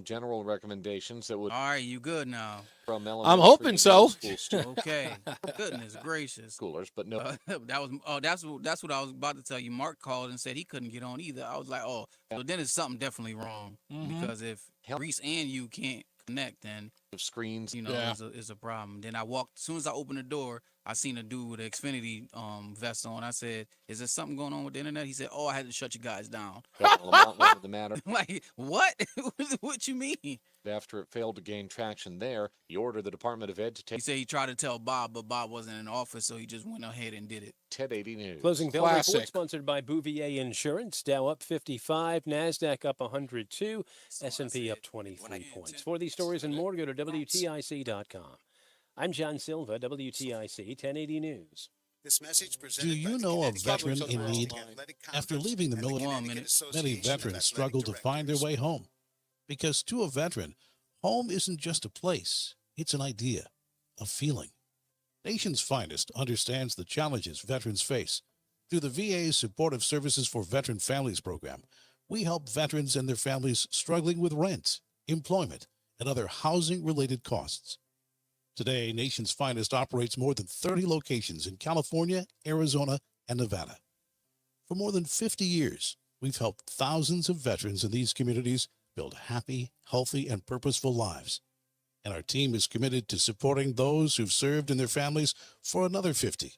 general recommendations that would. All right, you good now? From I'm hoping so. Okay. Goodness gracious. Schoolers, but no. That's what I was about to tell you. Mark called and said he couldn't get on either. I was like, oh, so then it's something definitely wrong because if Reese and you can't connect, then screens, is a problem. Then I walked. As soon as I opened the door, I seen a dude with an Xfinity vest on. I said, "Is there something going on with the internet?" He said, "Oh, I had to shut you guys down." What the matter? Like, what? What you mean? After it failed to gain traction there, he ordered the Department of Ed to take. He said he tried to tell Bob, but Bob wasn't in office, so he just went ahead and did it. 1080 News. Closing Bell Report sponsored by Bouvier Insurance. Dow up 55, NASDAQ up 102, S&P up 23 points. For these stories and more, go to WTIC.com. I'm John Silva, WTIC 1080 News. This message Do you know a veteran in need? After leaving the military, many veterans struggle to find their way home. Because to a veteran, home isn't just a place, it's an idea, a feeling. Nation's Finest understands the challenges veterans face. Through the VA's Supportive Services for Veteran Families program, we help veterans and their families struggling with rent, employment, and other housing-related costs. Today, Nation's Finest operates more than 30 locations in California, Arizona, and Nevada. For more than 50 years, we've helped thousands of veterans in these communities build happy, healthy, and purposeful lives. And our team is committed to supporting those who've served and their families for another 50.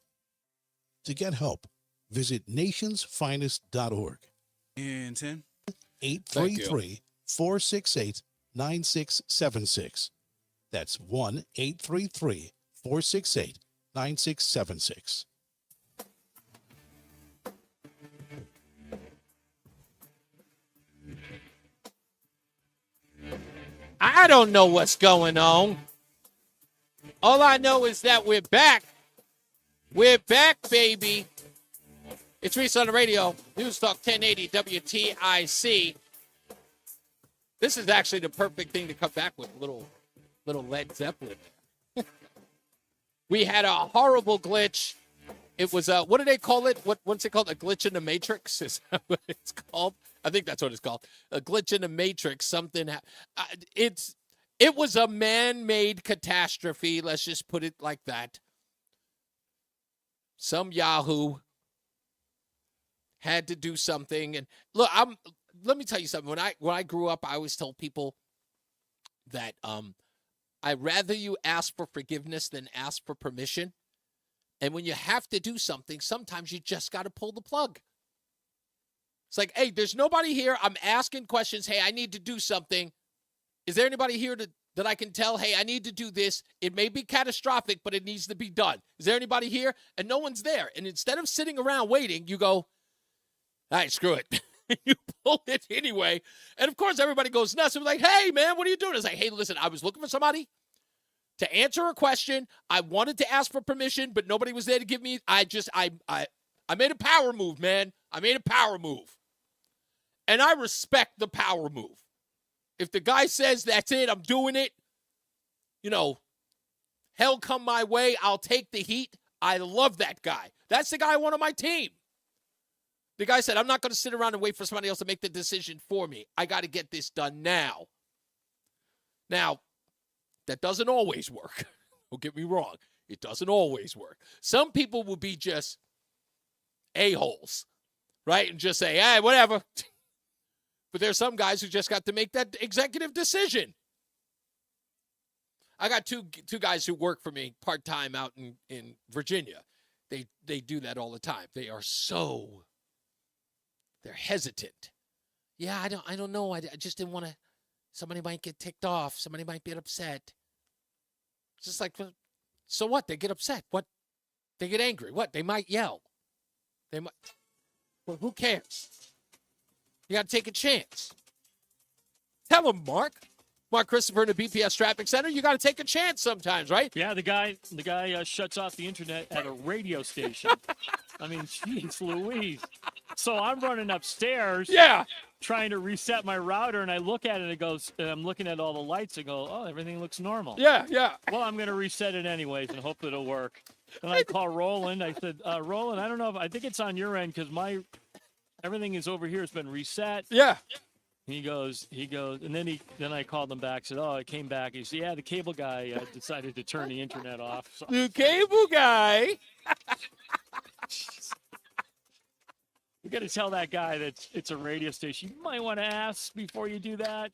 To get help, visit nationsfinest.org. And 10. 833-468-9676. That's 1-833-468-9676. I don't know what's going on. All I know is that we're back. We're back, baby. It's Reese on the Radio, NewsTalk 1080 WTIC. This is actually the perfect thing to come back with, little Led Zeppelin. We had a horrible glitch. It was what do they call it? What's it called? A glitch in the Matrix? Is that what it's called? I think that's what it's called. A glitch in the Matrix. Something. It was a man-made catastrophe. Let's just put it like that. Some Yahoo had to do something. And look, let me tell you something. When I grew up, I always told people that I'd rather you ask for forgiveness than ask for permission. And when you have to do something, sometimes you just got to pull the plug. It's like, hey, there's nobody here. I'm asking questions. Hey, I need to do something. Is there anybody here that I can tell, hey, I need to do this? It may be catastrophic, but it needs to be done. Is there anybody here? And no one's there. And instead of sitting around waiting, you go, all right, screw it. You pull it anyway. And, of course, everybody goes nuts. And we're like, hey, man, what are you doing? It's like, hey, listen, I was looking for somebody to answer a question. I wanted to ask for permission, but nobody was there to give me. I made a power move, man. I made a power move. And I respect the power move. If the guy says, that's it, I'm doing it, hell come my way, I'll take the heat. I love that guy. That's the guy I want on my team. The guy said, I'm not going to sit around and wait for somebody else to make the decision for me. I got to get this done now. Now, that doesn't always work. Don't get me wrong. It doesn't always work. Some people will be just a-holes, right? And just say, hey, whatever. But there's some guys who just got to make that executive decision. I got two guys who work for me part-time out in Virginia. They do that all the time. They're hesitant. Yeah, I don't know. I just didn't want to. Somebody might get ticked off. Somebody might get upset. It's just like, so what? They get upset. What? They get angry. What? They might yell. They might. Well, who cares? You got to take a chance. Tell him, Mark. Mark Christopher in the BPS Traffic Center. You got to take a chance sometimes, right? Yeah, the guy shuts off the internet at a radio station. I mean, jeez Louise. So I'm running upstairs. Yeah. Trying to reset my router, and I look at it, and it goes, and I'm looking at all the lights, and go, oh, everything looks normal. Yeah. Well, I'm going to reset it anyways and hope it'll work. And I call Roland. I said, Roland, I don't know I think it's on your end because everything is over here has been reset. Yeah. He goes, and then I called him back. Said, "Oh, it came back." He said, "Yeah, the cable guy decided to turn the internet off." So, The cable guy. we got to tell that guy that it's a radio station. You might want to ask before you do that.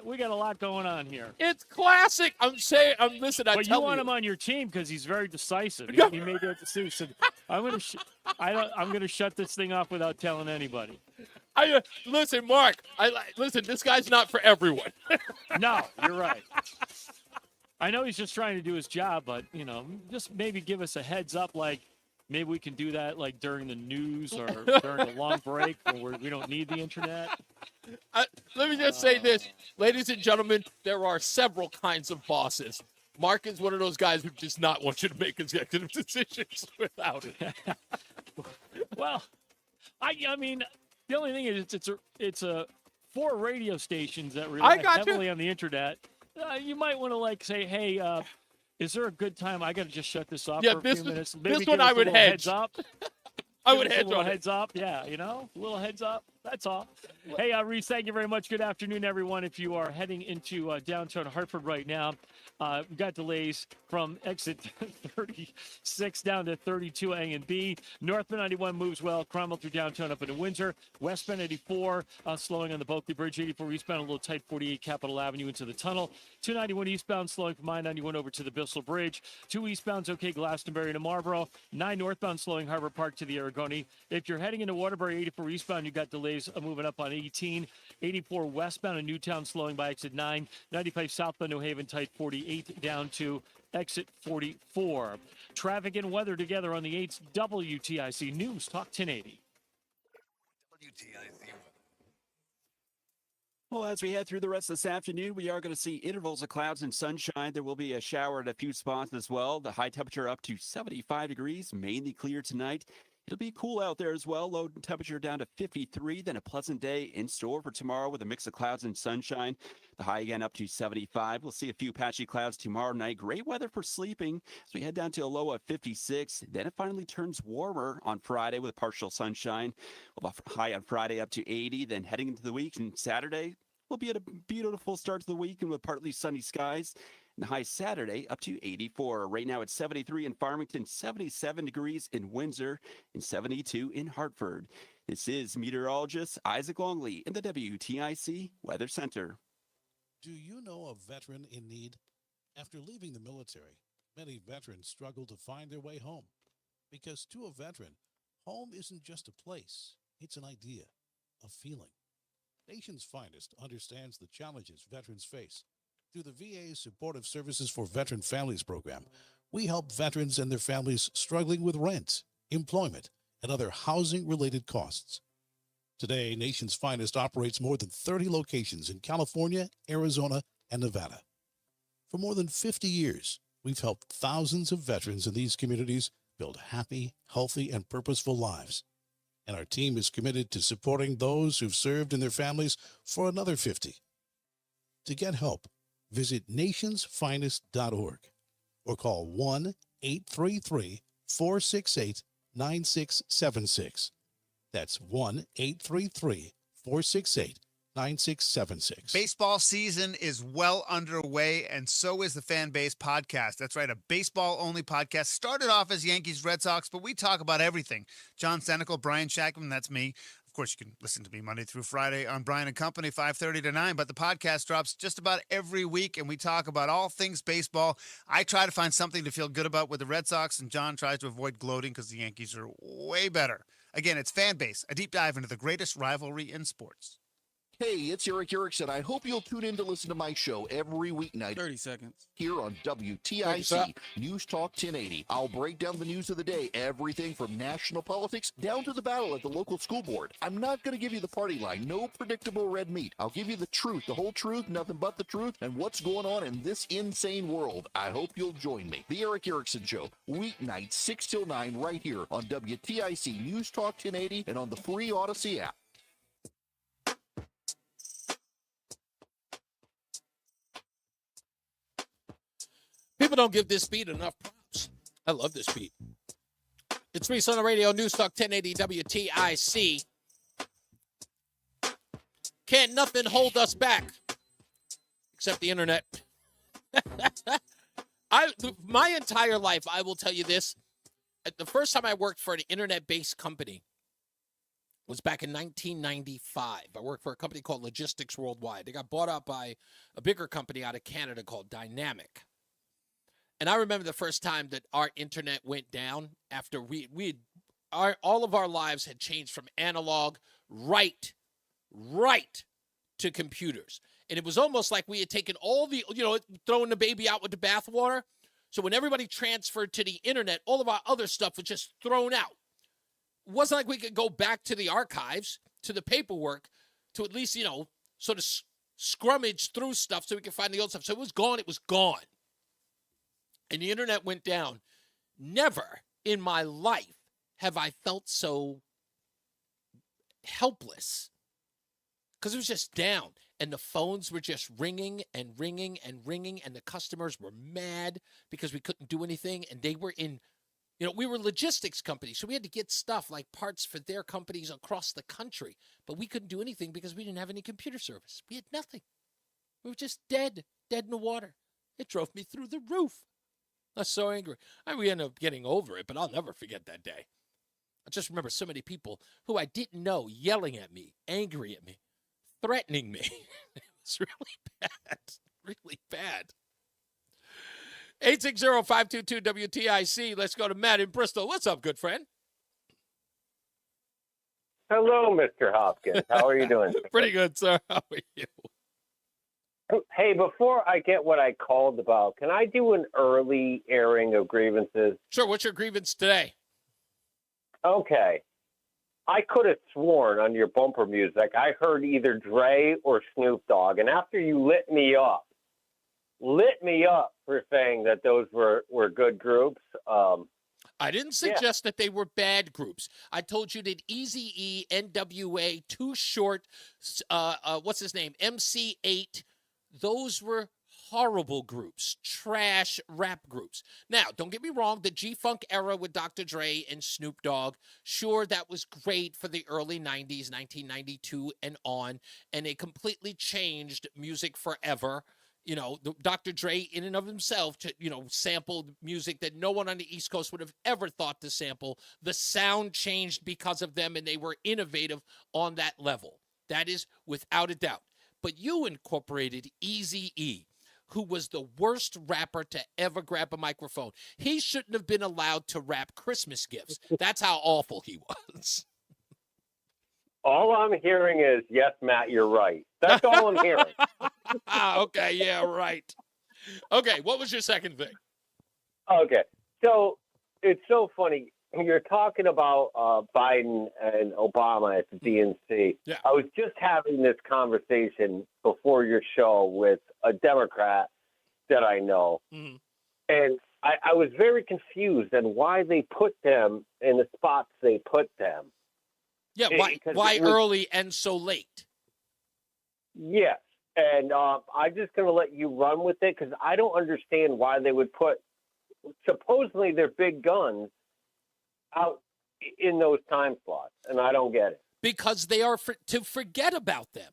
We got a lot going on here. It's classic. Listen. But you want him on your team because he's very decisive. He made that decision. I'm gonna shut this thing off without telling anybody. Listen, Mark. Listen. This guy's not for everyone. No, you're right. I know he's just trying to do his job, but just maybe give us a heads up, like maybe we can do that like during the news or during a long break where we don't need the internet. Let me just say this, ladies and gentlemen, there are several kinds of bosses. Mark is one of those guys who does not want you to make executive decisions without it. Well, I mean, the only thing is it's a 4 radio stations that rely heavily on the internet. You might want to say, hey, is there a good time? I got to just shut this off for a few minutes. Maybe this one I would hedge. Heads up. I would hedge a little on heads up. Yeah, a little heads up. That's all. Hey, Reese, thank you very much. Good afternoon, everyone. If you are heading into downtown Hartford right now, we've got delays from exit 36 down to 32 A and B. Northbound 91 moves well. Cromwell through downtown up into Windsor. Westbound 84 slowing on the Bulkley Bridge. 84 eastbound a little tight. 48 Capitol Avenue into the tunnel. 291 eastbound slowing from I-91 over to the Bissell Bridge. 2 eastbound's okay. Glastonbury to Marlboro. 9 northbound slowing Harbor Park to the Aragoni. If you're heading into Waterbury, 84 eastbound, you got delays moving up on 18. 84 westbound in Newtown slowing by exit 9. 95 southbound New Haven tight. 48 down to exit 44. Traffic and weather together on the 8th. WTIC News Talk 1080. Well, as we head through the rest of this afternoon, we are going to see intervals of clouds and sunshine. There will be a shower at a few spots as well. The high temperature up to 75 degrees, mainly clear tonight. It'll be cool out there as well. Low temperature down to 53. Then a pleasant day in store for tomorrow with a mix of clouds and sunshine. The high again up to 75. We'll see a few patchy clouds tomorrow night. Great weather for sleeping as we head down to a low of 56. Then it finally turns warmer on Friday with partial sunshine. We'll have a high on Friday up to 80. Then heading into the week and Saturday, we'll be at a beautiful start to the week and with partly sunny skies. And the high Saturday up to 84. Right now it's 73 in Farmington, 77 degrees in Windsor, and 72 in Hartford. This is meteorologist Isaac Longley in the WTIC Weather Center. Do you know a veteran in need? After leaving the military, many veterans struggle to find their way home. Because to a veteran, home isn't just a place, it's an idea, a feeling. Nation's Finest understands the challenges veterans face. Through the VA's Supportive Services for Veteran Families program, we help veterans and their families struggling with rent, employment, and other housing-related costs. Today, Nation's Finest operates more than 30 locations in California, Arizona, and Nevada. For more than 50 years, we've helped thousands of veterans in these communities build happy, healthy, and purposeful lives. And our team is committed to supporting those who've served and their families for another 50. To get help, visit nationsfinest.org or call 1-833-468-9676. That's 1-833-468-9676. Baseball season is well underway, and so is the Fan Base Podcast. That's right, a baseball-only podcast. Started off as Yankees, Red Sox, but we talk about everything. John Senecal, Brian Shackman, that's me. Of course, you can listen to me Monday through Friday on Brian and Company, 5:30 to 9, but the podcast drops just about every week, and we talk about all things baseball. I try to find something to feel good about with the Red Sox, and John tries to avoid gloating because the Yankees are way better. Again, it's Fan Base, a deep dive into the greatest rivalry in sports. Hey, it's Eric Erickson. I hope you'll tune in to listen to my show every weeknight. 30 seconds. Here on WTIC News Talk 1080. I'll break down the news of the day, everything from national politics down to the battle at the local school board. I'm not going to give you the party line, no predictable red meat. I'll give you the truth, the whole truth, nothing but the truth, and what's going on in this insane world. I hope you'll join me. The Eric Erickson Show, weeknights 6 till 9 right here on WTIC News Talk 1080 and on the free Odyssey app. People don't give this beat enough props. I love this beat. It's Reese on the Radio, NewsTalk 1080 WTIC. Can't nothing hold us back except the internet. My entire life, I will tell you this. The first time I worked for an internet-based company was back in 1995. I worked for a company called Logistics Worldwide. They got bought out by a bigger company out of Canada called Dynamic. And I remember the first time that our internet went down after all of our lives had changed from analog right to computers. And it was almost like we had taken all the, throwing the baby out with the bathwater. So when everybody transferred to the internet, all of our other stuff was just thrown out. It wasn't like we could go back to the archives, to the paperwork, to at least, sort of scrummage through stuff so we could find the old stuff. So it was gone. It was gone. And the internet went down. Never in my life have I felt so helpless, because it was just down. And the phones were just ringing and ringing and ringing, and the customers were mad because we couldn't do anything. And they were in, we were a logistics company, so we had to get stuff like parts for their companies across the country. But we couldn't do anything because we didn't have any computer service. We had nothing. We were just dead in the water. It drove me through the roof. I was so angry. We ended up getting over it, but I'll never forget that day. I just remember so many people who I didn't know yelling at me, angry at me, threatening me. It was really bad. 860-522-WTIC. Let's go to Matt in Bristol. What's up, good friend? Hello, Mr. Hopkins. How are you doing? Pretty good, sir. How are you? Hey, before I get what I called about, can I do an early airing of grievances? Sure. What's your grievance today? Okay. I could have sworn on your bumper music I heard either Dre or Snoop Dogg, and after you lit me up for saying that those were good groups. I didn't suggest that they were bad groups. I told you that Eazy-E, NWA, Too Short, what's his name, MC8, those were horrible groups, trash rap groups. Now, don't get me wrong, the G-Funk era with Dr. Dre and Snoop Dogg, sure, that was great for the early 90s, 1992 and on, and it completely changed music forever. Dr. Dre in and of himself, sampled music that no one on the East Coast would have ever thought to sample. The sound changed because of them, and they were innovative on that level. That is without a doubt. But you incorporated Eazy-E, who was the worst rapper to ever grab a microphone. He shouldn't have been allowed to rap Christmas gifts. That's how awful he was. All I'm hearing is, yes, Matt, you're right. That's all I'm hearing. Okay, yeah, right. Okay, what was your second thing? Okay, so it's so funny. You're talking about Biden and Obama at the DNC. Yeah. I was just having this conversation before your show with a Democrat that I know. Mm-hmm. And I was very confused on why they put them in the spots they put them. Yeah, why early and so late? Yes. And I'm just going to let you run with it because I don't understand why they would put supposedly their big guns out in those time slots, and I don't get it. Because they are to forget about them.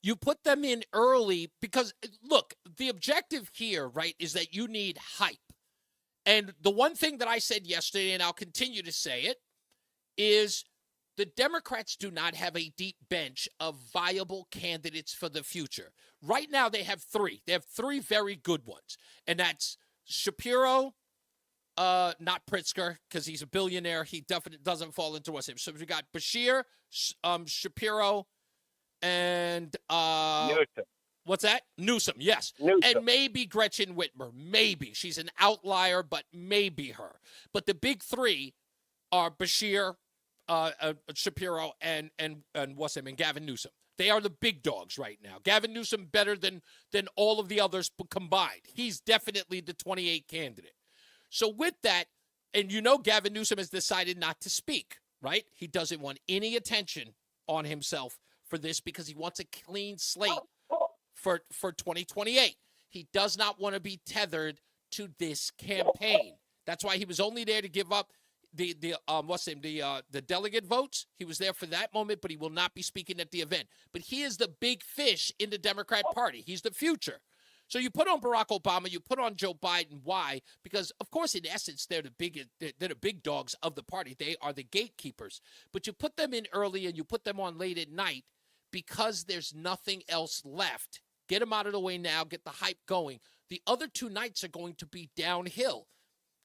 You put them in early because, look, the objective here, right, is that you need hype. And the one thing that I said yesterday, and I'll continue to say it, is the Democrats do not have a deep bench of viable candidates for the future. Right now, they have three. They have three very good ones, and that's Shapiro, not Pritzker, because he's a billionaire. He definitely doesn't fall into what's name. So we got Bashir, Shapiro, and Newsom. What's that? Newsom, yes. Newsom. And maybe Gretchen Whitmer. Maybe. She's an outlier, but maybe her. But the big three are Bashir, Shapiro, and what's him, and Gavin Newsom. They are the big dogs right now. Gavin Newsom better than all of the others combined. He's definitely the 28 candidate. So with that, and Gavin Newsom has decided not to speak, right? He doesn't want any attention on himself for this because he wants a clean slate for 2028. He does not want to be tethered to this campaign. That's why he was only there to give up the delegate votes. He was there for that moment, but he will not be speaking at the event. But he is the big fish in the Democrat Party. He's the future. So you put on Barack Obama, you put on Joe Biden. Why? Because, of course, in essence, they're the big dogs of the party. They are the gatekeepers. But you put them in early and you put them on late at night because there's nothing else left. Get them out of the way now. Get the hype going. The other two nights are going to be downhill.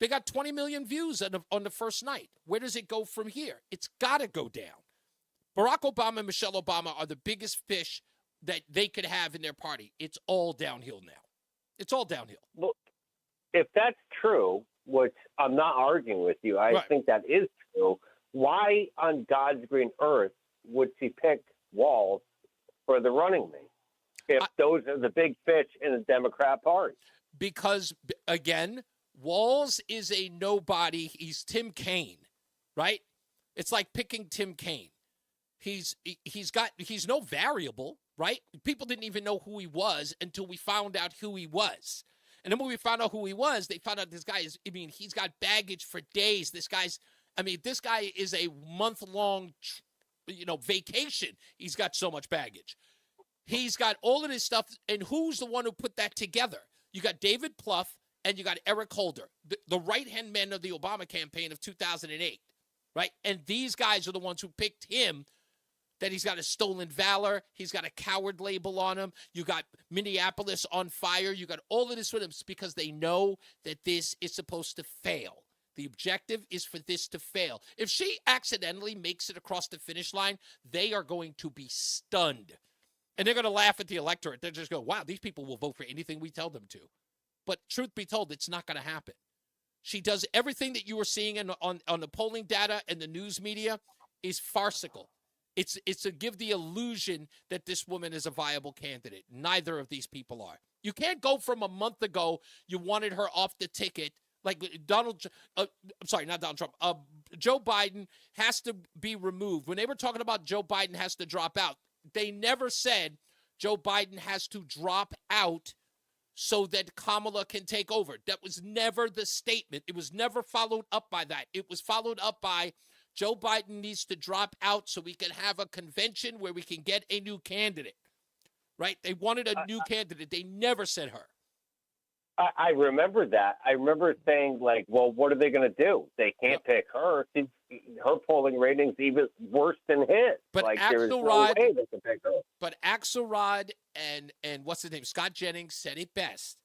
They got 20 million views on the first night. Where does it go from here? It's got to go down. Barack Obama and Michelle Obama are the biggest fish that they could have in their party. It's all downhill now. It's all downhill. Well, if that's true, which I'm not arguing with you, I think that is true, why on God's green earth would she pick Walz for the running mate if those are the big fish in the Democrat Party? Because, again, Walz is a nobody. He's Tim Kaine, right? It's like picking Tim Kaine. He's no variable, right? People didn't even know who he was until we found out who he was. And then when we found out who he was, they found out this guy he's got baggage for days. This guy is a month-long, vacation. He's got so much baggage. He's got all of this stuff. And who's the one who put that together? You got David Plouffe and you got Eric Holder, the right-hand men of the Obama campaign of 2008, right? And these guys are the ones who picked him. That he's got a stolen valor. He's got a coward label on him. You got Minneapolis on fire. You got all of this with him because they know that this is supposed to fail. The objective is for this to fail. If she accidentally makes it across the finish line, they are going to be stunned. And they're going to laugh at the electorate. They're just going, wow, these people will vote for anything we tell them to. But truth be told, it's not going to happen. She does everything that you were seeing on the polling data and the news media is farcical. It's to give the illusion that this woman is a viable candidate. Neither of these people are. You can't go from a month ago, you wanted her off the ticket, like Joe Biden has to be removed. When they were talking about Joe Biden has to drop out, they never said Joe Biden has to drop out so that Kamala can take over. That was never the statement. It was never followed up by that. It was followed up by Joe Biden needs to drop out so we can have a convention where we can get a new candidate, right? They wanted a new candidate. They never said her. I remember that. I remember saying, like, well, what are they going to do? They can't pick her. Her polling ratings even worse than his. But like, there's no way they can pick her. But Axelrod and what's his name? Scott Jennings said it best.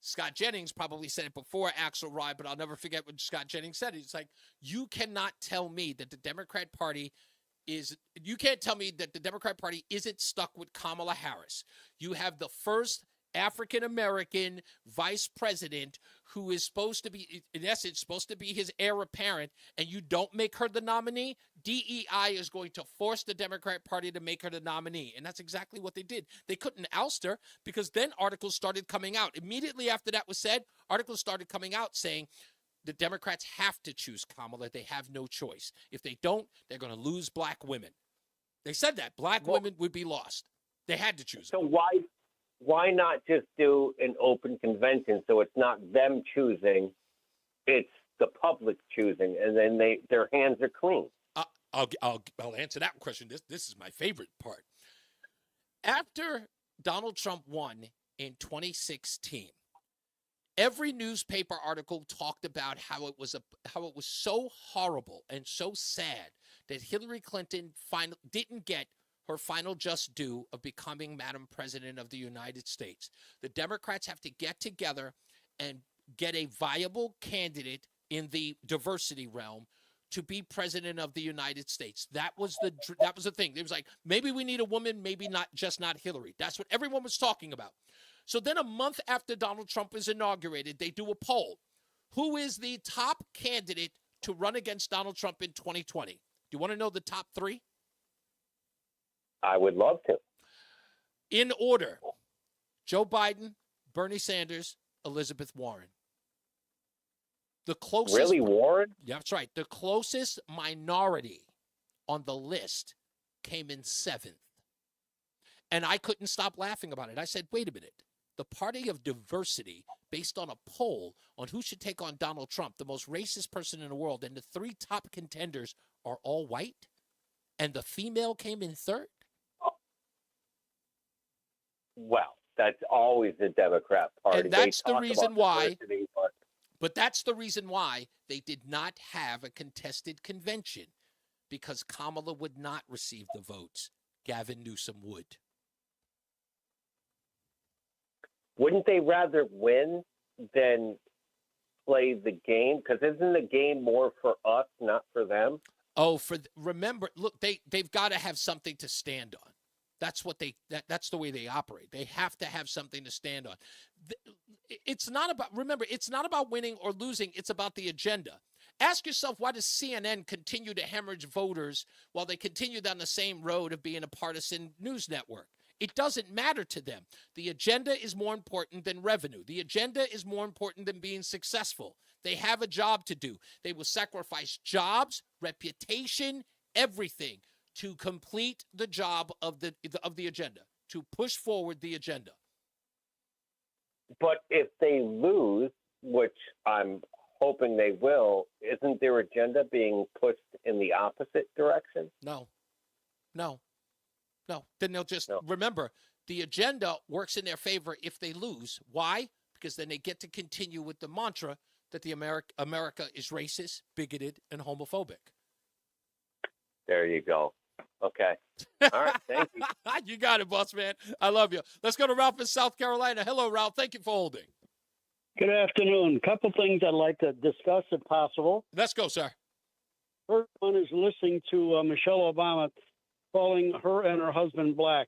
Scott Jennings probably said it before Axelrod, but I'll never forget what Scott Jennings said. It's like, you cannot tell me that the Democrat Party isn't stuck with Kamala Harris. You have the first African-American vice president who is supposed to be, in essence, supposed to be his heir apparent, and you don't make her the nominee, DEI is going to force the Democrat Party to make her the nominee. And that's exactly what they did. They couldn't oust her because then articles started coming out. Immediately after that was said, articles started coming out saying the Democrats have to choose Kamala. They have no choice. If they don't, they're going to lose black women. They said that. Black women would be lost. They had to choose. So why not just do an open convention so it's not them choosing, it's the public choosing, and then their hands are clean? I'll answer that question. This is my favorite part. After Donald Trump won in 2016, every newspaper article talked about how it was so horrible and so sad that Hillary Clinton didn't get her final just due of becoming Madam President of the United States. The Democrats have to get together and get a viable candidate in the diversity realm to be President of the United States. That was the thing. It was like, maybe we need a woman, maybe not Hillary. That's what everyone was talking about. So then a month after Donald Trump is inaugurated, they do a poll. Who is the top candidate to run against Donald Trump in 2020? Do you want to know the top three? I would love to. In order: Joe Biden, Bernie Sanders, Elizabeth Warren. The closest. Really, Warren? Yeah, that's right. The closest minority on the list came in 7th. And I couldn't stop laughing about it. I said, wait a minute. the party of diversity based on a poll on who should take on Donald Trump, the most racist person in the world, and the 3 top contenders are all white, and the female came in third? Well, that's always the Democrat Party. And that's They the talk reason about why. diversity, But that's the reason why they did not have a contested convention, because Kamala would not receive the votes. Gavin Newsom would. Wouldn't they rather win than play the game? Because isn't the game more for us, not for them? Oh, remember, look, they've got to have something to stand on. That's what that's the way they operate. They have to have something to stand on. It's not about winning or losing. It's about the agenda. Ask yourself, why does CNN continue to hemorrhage voters while they continue down the same road of being a partisan news network? It doesn't matter to them. The agenda is more important than revenue. The agenda is more important than being successful. They have a job to do. They will sacrifice jobs, reputation, everything to complete the job of the agenda, to push forward the agenda. But if they lose, which I'm hoping they will, isn't their agenda being pushed in the opposite direction? No. Then they'll just remember the agenda works in their favor if they lose. Why? Because then they get to continue with the mantra that the America is racist, bigoted, and homophobic. There you go. Okay. All right. Thank you. You got it, boss man. I love you. Let's go to Ralph in South Carolina. Hello, Ralph. Thank you for holding. Good afternoon. Couple things I'd like to discuss, if possible. Let's go, sir. First one is listening to Michelle Obama calling her and her husband black.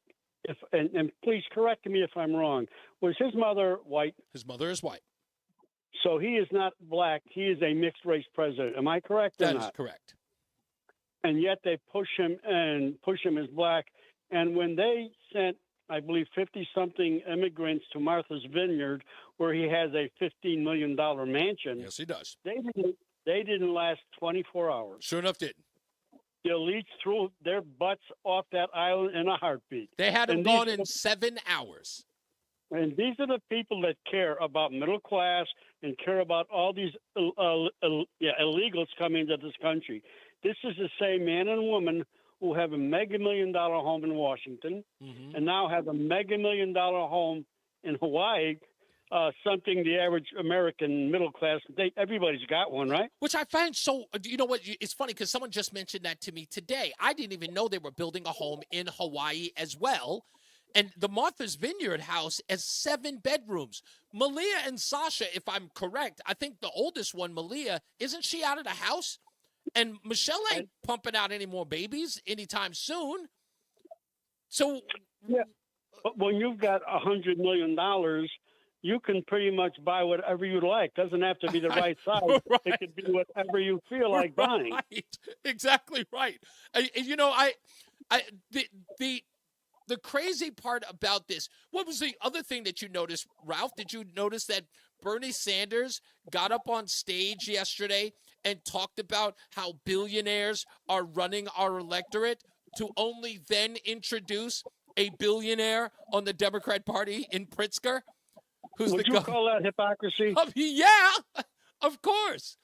And please correct me if I'm wrong. Was his mother white? His mother is white. So he is not black. He is a mixed race president. Am I correct or That not? is correct. And yet they push him as black. And when they sent, I believe, 50-something immigrants to Martha's Vineyard, where he has a $15 million mansion. Yes, he does. They didn't last 24 hours. Sure enough, didn't. The elites threw their butts off that island in a heartbeat. They had them gone in 7 hours. And these are the people that care about middle class and care about all these illegals coming into this country. This is the same man and woman who have a mega $1 million home in Washington and now have a mega $1 million home in Hawaii, something the average American middle class, everybody's got one, right? Which I find so, you know what, it's funny because someone just mentioned that to me today. I didn't even know they were building a home in Hawaii as well. And the Martha's Vineyard house has 7 bedrooms. Malia and Sasha, if I'm correct, I think the oldest one, Malia, isn't she out of the house? And Michelle ain't pumping out any more babies anytime soon. So, yeah, but when you've got $100 million, you can pretty much buy whatever you like. Doesn't have to be the right size. Right. It could be whatever you feel like buying. Right. Exactly right. You know, the crazy part about this, what was the other thing that you noticed, Ralph? Did you notice that Bernie Sanders got up on stage yesterday and talked about how billionaires are running our electorate to only then introduce a billionaire on the Democrat Party in Pritzker? Would you call that hypocrisy? Yeah, of course.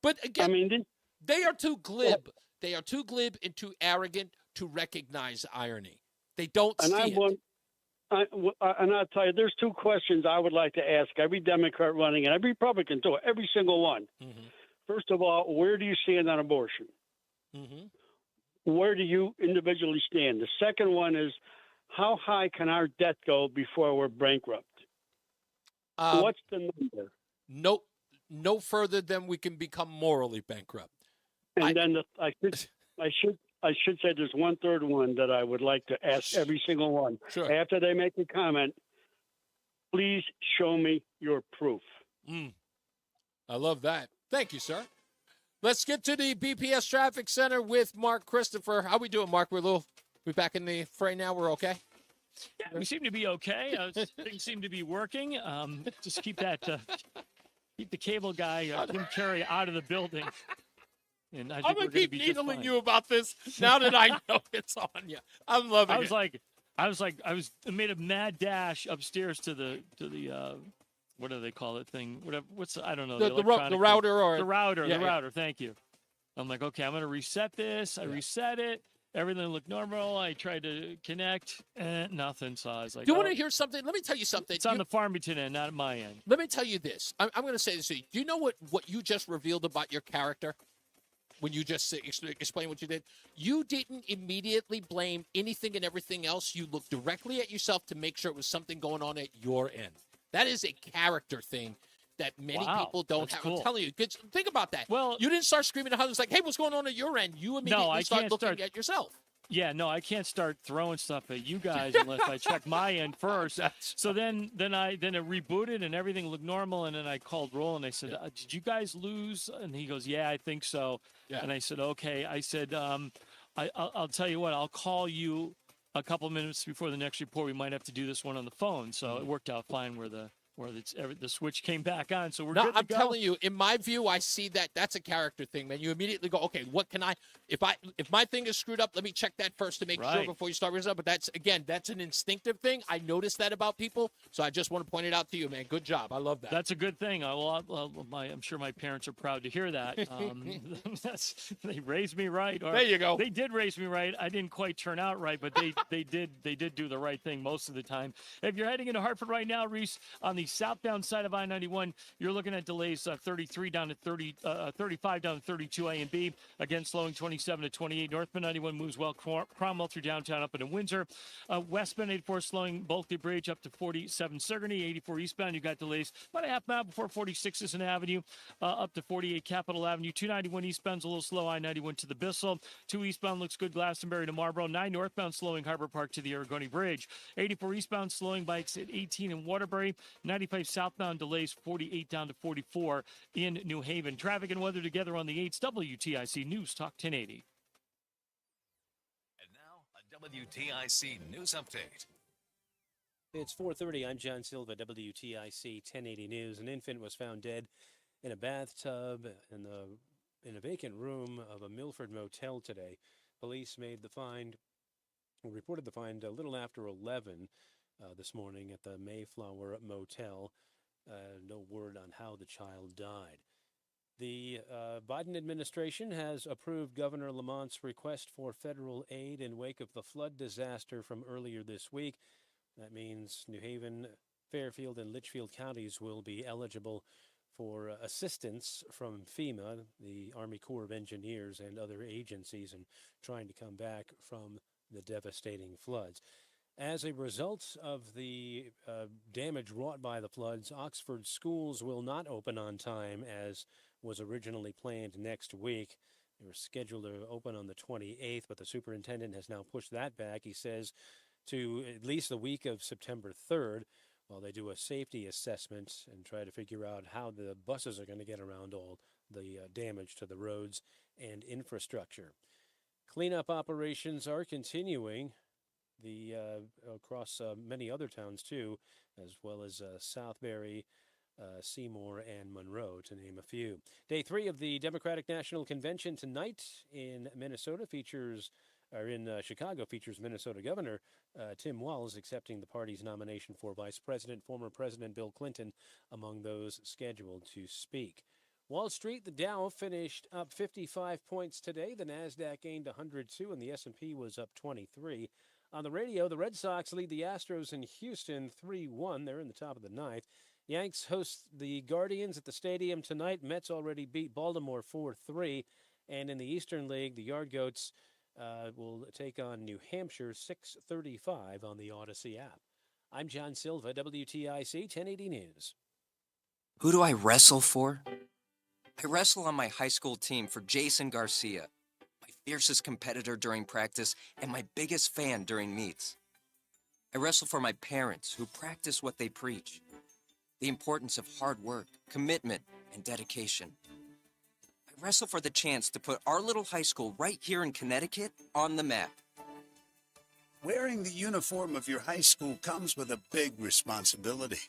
But again, I mean, they are too glib. They are too glib and too arrogant to recognize irony. They don't see it. And I'll tell you, there's 2 questions I would like to ask every Democrat running and every Republican too, every single one. First of all, where do you stand on abortion? Where do you individually stand? The second one is, how high can our debt go before we're bankrupt? What's the number? No further than we can become morally bankrupt. And then I should say there's one third one that I would like to ask every single one. Sure. After they make a comment, please show me your proof. I love that. Thank you, sir. Let's get to the BPS Traffic Center with Mark Christopher. How we doing, Mark? We back in the fray now? We're okay? Yeah, we seem to be okay. Things seem to be working. Just keep the cable guy, Jim Carrey, out of the building. And I'm going to keep needling you about this now that I know it's on you. I'm loving it. I was like, I made a mad dash upstairs to the what do they call it thing? Whatever. I don't know. The router or the router. Yeah, the router. Thank you. I'm like, okay, I'm gonna reset this. I reset it. Everything looked normal. I tried to connect, and nothing. So I was like, Do you want to hear something? Let me tell you something. It's on the Farmington end, not at my end. Let me tell you this. I'm going to say this to you. Do you know what you just revealed about your character? When you just explain what you did, you didn't immediately blame anything and everything else. You looked directly at yourself to make sure it was something going on at your end. That is a character thing that many people don't have. Cool. I'm telling you, think about that. Well, you didn't start screaming at others like, "Hey, what's going on at your end?" You immediately start looking at yourself. Yeah, no, I can't start throwing stuff at you guys unless I check my end first. So then it rebooted and everything looked normal. And then I called Roll and I said, "Did you guys lose?" And he goes, "Yeah, I think so." Yeah. And I said, "Okay." I said, "I'll tell you what. I'll call you a couple minutes before the next report. We might have to do this one on the phone." So it worked out fine where the switch came back on. So we're good to I'm go. telling you, in my view, I see that's a character thing, man. You immediately go, okay, what can if my thing is screwed up, let me check that first to make sure before you start result. But that's an instinctive thing. I noticed that about people, so I just want to point it out to you, man. Good job. I love that. That's a good thing. I'm sure my parents are proud to hear that. They raised me right. There you go. They did raise me right. I didn't quite turn out right, but they did do the right thing most of the time. If you're heading into Hartford right now, Reese, on the southbound side of I-91, you're looking at delays 33 down to 35 down to 32 A and B. Again, slowing 27 to 28. Northbound 91 moves well. Cromwell through downtown up into Windsor. Westbound 84 slowing Bulkley Bridge up to 47 Sigourney. 84 eastbound, you got delays about a half mile before 46 Sisson Avenue up to 48 Capitol Avenue. 291 eastbound's a little slow. I-91 to the Bissell. 2 eastbound looks good. Glastonbury to Marlboro. 9 northbound slowing Harbor Park to the Aragoni Bridge. 84 eastbound slowing by exit 18 in Waterbury. 95 southbound delays 48 down to 44 in New Haven. Traffic and weather together on the 8s. WTIC News Talk 1080. And now a WTIC News Update. It's 4:30. I'm John Silva, WTIC 1080 News. An infant was found dead in a bathtub in a vacant room of a Milford motel today. Police reported the find a little after 11 this morning at the Mayflower Motel. No word on how the child died. The Biden administration has approved Governor Lamont's request for federal aid in wake of the flood disaster from earlier this week. That means New Haven, Fairfield, and Litchfield counties will be eligible for assistance from FEMA, the Army Corps of Engineers, and other agencies in trying to come back from the devastating floods. As a result of the damage wrought by the floods, Oxford schools will not open on time as was originally planned next week. They were scheduled to open on the 28th, but the superintendent has now pushed that back, he says, to at least the week of September 3rd, while they do a safety assessment and try to figure out how the buses are going to get around all the damage to the roads and infrastructure. Cleanup operations are continuing across many other towns, too, as well as Southbury, Seymour, and Monroe, to name a few. Day 3 of the Democratic National Convention tonight in Chicago features Minnesota Governor Tim Walz accepting the party's nomination for Vice President, former President Bill Clinton, among those scheduled to speak. Wall Street, the Dow finished up 55 points today. The NASDAQ gained 102, and the S&P was up 23. On the radio, the Red Sox lead the Astros in Houston 3-1. They're in the top of the ninth. Yanks host the Guardians at the stadium tonight. Mets already beat Baltimore 4-3. And in the Eastern League, the Yard Goats will take on New Hampshire 6:35 on the Odyssey app. I'm John Silva, WTIC 1080 News. Who do I wrestle for? I wrestle on my high school team for Jason Garcia, my fiercest competitor during practice and my biggest fan during meets. I wrestle for my parents who practice what they preach, the importance of hard work, commitment, and dedication. I wrestle for the chance to put our little high school right here in Connecticut on the map. Wearing the uniform of your high school comes with a big responsibility.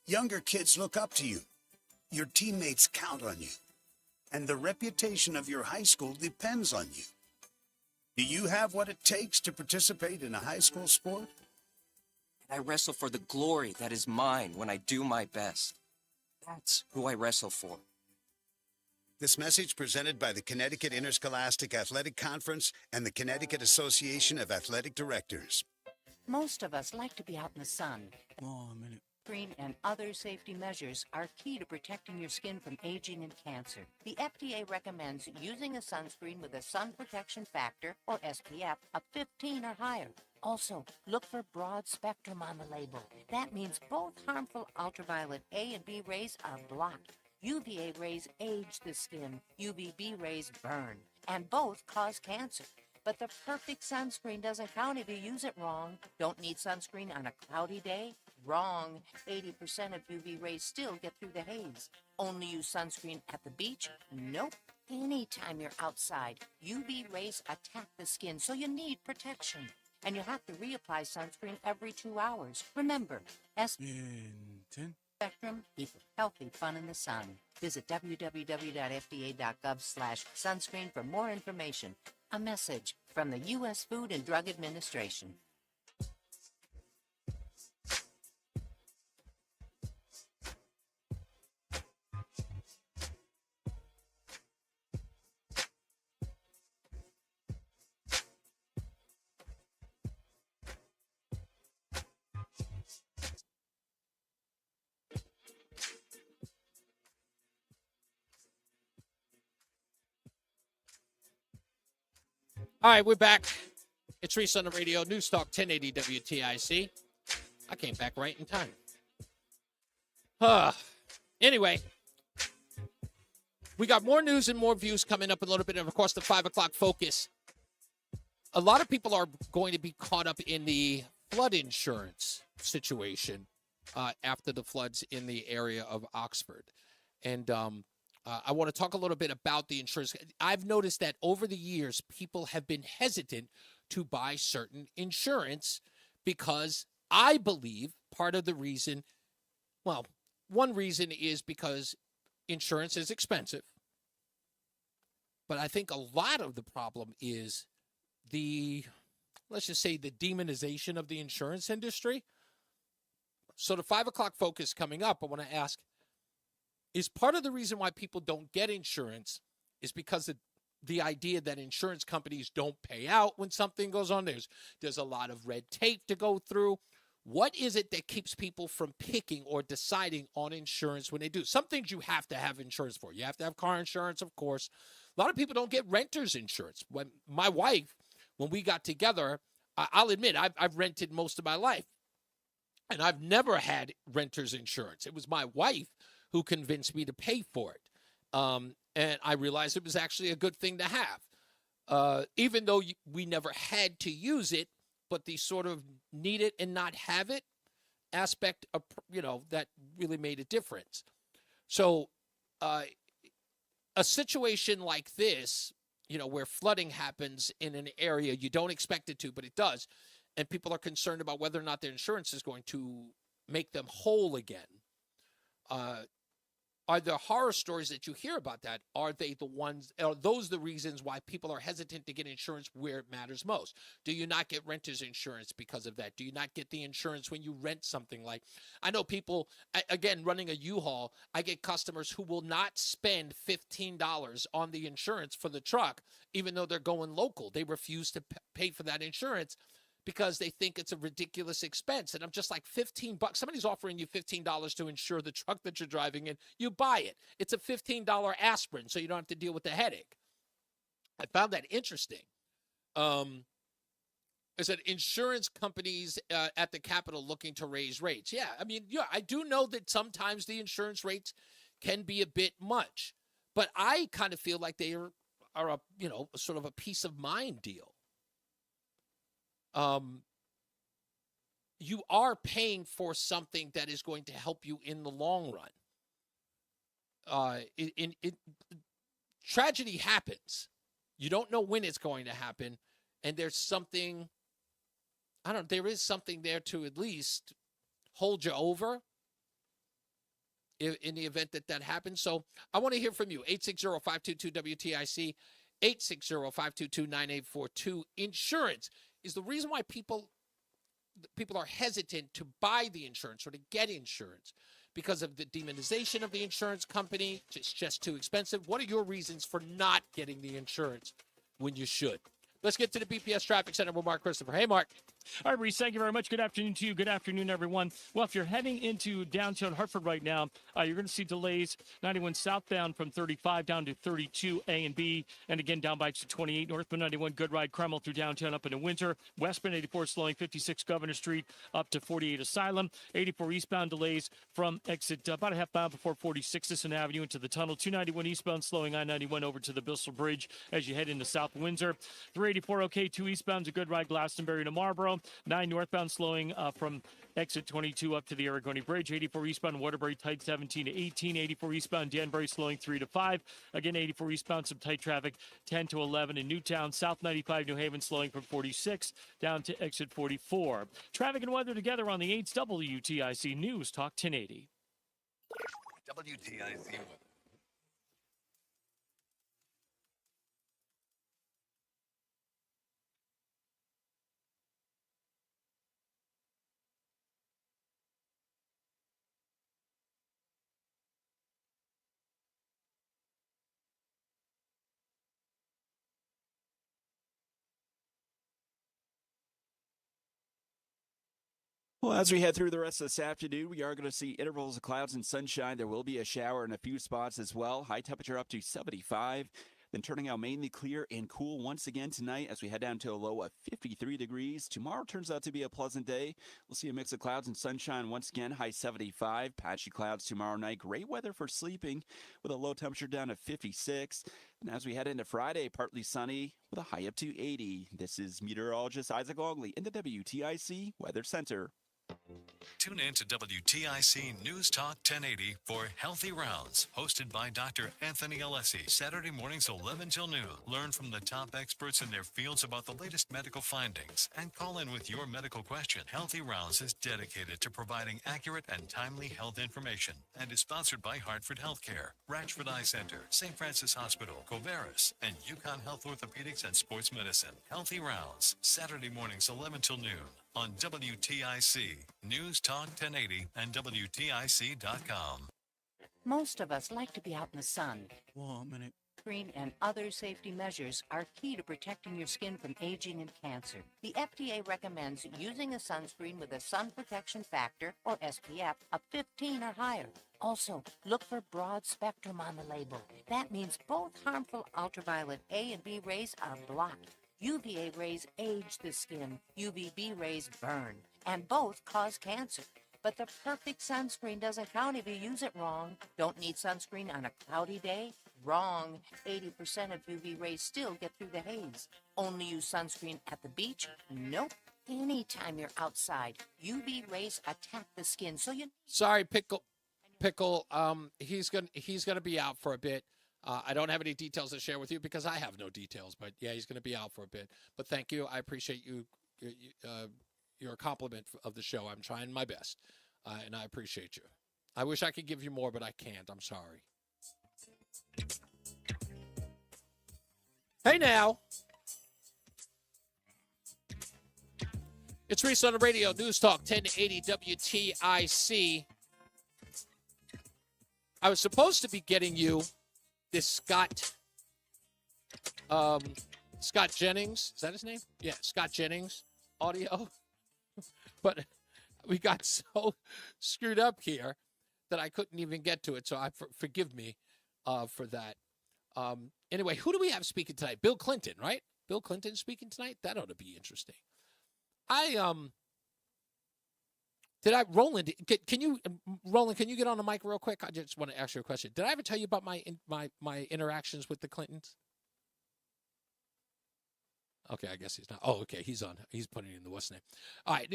Younger kids look up to you. Your teammates count on you. And the reputation of your high school depends on you. Do you have what it takes to participate in a high school sport? I wrestle for the glory that is mine when I do my best. That's who I wrestle for. This message presented by the Connecticut Interscholastic Athletic Conference and the Connecticut Association of Athletic Directors. Most of us like to be out in the sun. Oh, a minute. Sunscreen and other safety measures are key to protecting your skin from aging and cancer. The FDA recommends using a sunscreen with a sun protection factor, or SPF, of 15 or higher. Also, look for broad spectrum on the label. That means both harmful ultraviolet A and B rays are blocked. UVA rays age the skin, UVB rays burn, and both cause cancer. But the perfect sunscreen doesn't count if you use it wrong. Don't need sunscreen on a cloudy day? Wrong. 80% of UV rays still get through the haze. Only use sunscreen at the beach? Nope. Anytime you're outside, UV rays attack the skin, so you need protection. And you have to reapply sunscreen every 2 hours. Remember, spectrum equals healthy fun in the sun. Visit www.fda.gov/sunscreen for more information. A message from the U.S. Food and Drug Administration. All right, we're back. It's Reese on the Radio, NewsTalk 1080 WTIC. I came back right in time. Anyway, we got more news and more views coming up a little bit, and of course, the 5 o'clock focus. A lot of people are going to be caught up in the flood insurance situation after the floods in the area of Oxford. And I want to talk a little bit about the insurance. I've noticed that over the years, people have been hesitant to buy certain insurance because I believe part of the reason, well, one reason is because insurance is expensive. But I think a lot of the problem is let's just say the demonization of the insurance industry. So the 5 o'clock focus coming up, I want to ask, is part of the reason why people don't get insurance is because of the idea that insurance companies don't pay out when something goes on? There's a lot of red tape to go through. What is it that keeps people from picking or deciding on insurance when they do? Some things you have to have insurance for. You have to have car insurance, of course. A lot of people don't get renter's insurance. When my wife, when we got together, I'll admit, I've rented most of my life, and I've never had renter's insurance. It was my wife who convinced me to pay for it. And I realized it was actually a good thing to have. Even though we never had to use it, but the sort of need it and not have it aspect of, that really made a difference. So a situation like this, where flooding happens in an area you don't expect it to, but it does, and people are concerned about whether or not their insurance is going to make them whole again. Are the horror stories that you hear about that, are those the reasons why people are hesitant to get insurance where it matters most? Do you not get renter's insurance because of that? Do you not get the insurance when you rent something? Like, I know people, again, running a U-Haul, I get customers who will not spend $15 on the insurance for the truck, even though they're going local. They refuse to pay for that insurance because they think it's a ridiculous expense. And I'm just like, $15. Somebody's offering you $15 to insure the truck that you're driving in. You buy it. It's a $15 aspirin, so you don't have to deal with the headache. I found that interesting. Is that insurance companies at the Capitol looking to raise rates? Yeah, I do know that sometimes the insurance rates can be a bit much, but I kind of feel like they are a sort of a peace of mind deal. You are paying for something that is going to help you in the long run. Tragedy happens. You don't know when it's going to happen, and there's something, there is something there to at least hold you over in the event that happens. So I want to hear from you. 860-522-WTIC. 860-522-9842. Insurance is the reason why people are hesitant to buy the insurance or to get insurance, because of the demonization of the insurance company. It's just too expensive. What are your reasons for not getting the insurance when you should? Let's get to the BPS Traffic Center with Mark Christopher. Hey, Mark. All right, Reese, thank you very much. Good afternoon to you. Good afternoon, everyone. Well, if you're heading into downtown Hartford right now, you're going to see delays 91 southbound from 35 down to 32 A and B, and again down by 28 northbound 91 Good Ride Kreml through downtown up into Winter. Westbound 84 slowing 56 Governor Street up to 48 Asylum. 84 eastbound delays from exit about a half mile before 46 Sisson Avenue into the tunnel. 291 eastbound slowing I-91 over to the Bissell Bridge as you head into South Windsor. 384 OK 2 eastbound to Good Ride Glastonbury to Marlboro. 9 northbound slowing from exit 22 up to the Aragoni Bridge. 84 eastbound Waterbury tight 17 to 18. 84 eastbound Danbury slowing 3 to 5. Again, 84 eastbound some tight traffic 10 to 11 in Newtown. South 95 New Haven slowing from 46 down to exit 44. Traffic and weather together on the 8's WTIC News Talk 1080. WTIC weather. Well, as we head through the rest of this afternoon, we are going to see intervals of clouds and sunshine. There will be a shower in a few spots as well. High temperature up to 75. Then turning out mainly clear and cool once again tonight as we head down to a low of 53 degrees. Tomorrow turns out to be a pleasant day. We'll see a mix of clouds and sunshine once again, high 75. Patchy clouds tomorrow night. Great weather for sleeping with a low temperature down to 56. And as we head into Friday, partly sunny with a high up to 80. This is meteorologist Isaac Longley in the WTIC Weather Center. Tune in to WTIC News Talk 1080 for Healthy Rounds, hosted by Dr. Anthony Alessi, Saturday mornings 11 till noon. Learn from the top experts in their fields about the latest medical findings and call in with your medical question. Healthy Rounds is dedicated to providing accurate and timely health information and is sponsored by Hartford Healthcare, Ratchford Eye Center, St. Francis Hospital, Covaris, and Yukon Health Orthopedics and Sports Medicine. Healthy Rounds, Saturday mornings 11 till noon on WTIC, News Talk 1080, and WTIC.com. Most of us like to be out in the sun. 1 minute. Sunscreen and other safety measures are key to protecting your skin from aging and cancer. The FDA recommends using a sunscreen with a sun protection factor, or SPF, of 15 or higher. Also, look for broad spectrum on the label. That means both harmful ultraviolet A and B rays are blocked. UVA rays age the skin, UVB rays burn, and both cause cancer. But the perfect sunscreen doesn't count if you use it wrong. Don't need sunscreen on a cloudy day? Wrong. 80% of UV rays still get through the haze. Only use sunscreen at the beach? Nope. Anytime you're outside, UV rays attack the skin, so you... Sorry, Pickle. He's gonna be out for a bit. I don't have any details to share with you because I have no details, but yeah, he's going to be out for a bit. But thank you. I appreciate your compliment of the show. I'm trying my best, and I appreciate you. I wish I could give you more, but I can't. I'm sorry. Hey, now. It's Reese on the Radio, News Talk 1080 WTIC. I was supposed to be getting you this Scott Jennings, is that his name? Yeah, Scott Jennings audio. But we got so screwed up here that I couldn't even get to it. So forgive me for that. Anyway, who do we have speaking tonight? Bill Clinton, right? Bill Clinton speaking tonight? That ought to be interesting. Roland, can you get on the mic real quick? I just want to ask you a question. Did I ever tell you about my interactions with the Clintons? Okay, I guess he's not. Oh, okay, he's on. He's putting in the what's name. All right,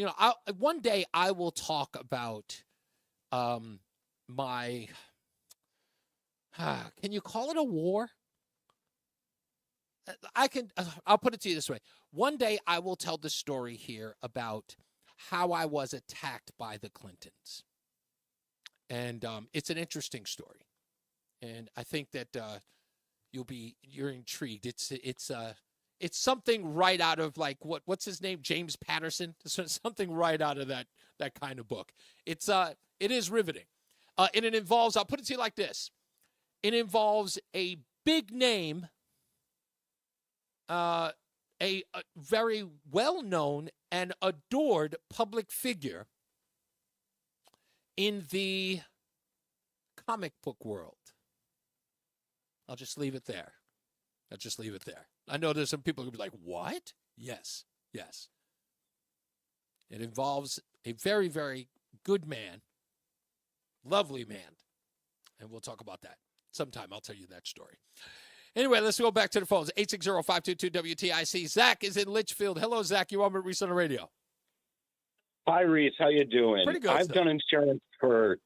one day I will talk about my. Can you call it a war? I'll put it to you this way. One day I will tell the story here about how I was attacked by the Clintons. And it's an interesting story. And I think that, you're intrigued. It's something right out of like what's his name? James Patterson. Something right out of that kind of book. It is riveting. And it involves, I'll put it to you like this. It involves a big name, a very well-known and adored public figure in the comic book world. I'll just leave it there. I know there's some people who will be like, what? Yes. It involves a very, very good man, lovely man. And we'll talk about that sometime. I'll tell you that story. Anyway, let's go back to the phones. 860-522-WTIC. Zach is in Litchfield. Hello, Zach. You're on with Reese on the Radio. Hi, Reese. How you doing? Pretty good. I've done insurance for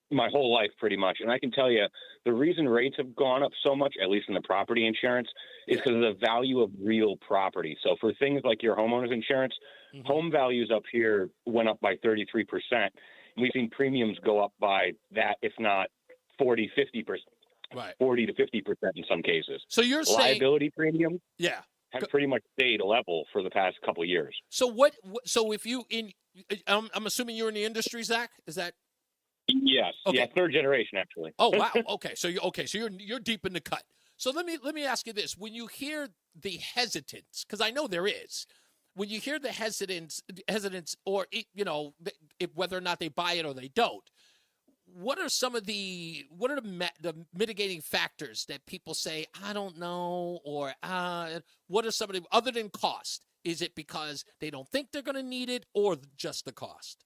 my whole life pretty much, and I can tell you the reason rates have gone up so much, at least in the property insurance, is because of the value of real property. So for things like your homeowner's insurance, home values up here went up by 33%. We've seen premiums go up by that, if not 40, 50%. Right. 40 to 50% in some cases. So you're saying liability premiums have pretty much stayed level for the past couple of years. So so if you I'm assuming you're in the industry, Zach? Is that? Yes. Okay. Yeah, third generation actually. Oh wow. Okay. So you're deep in the cut. So let me ask you this: when you hear the hesitance, because I know there is, when you hear the hesitance, or whether or not they buy it or they don't, what are the mitigating factors that people say I don't know, or what are some of the, other than cost? Is it because they don't think they're going to need it, or just the cost?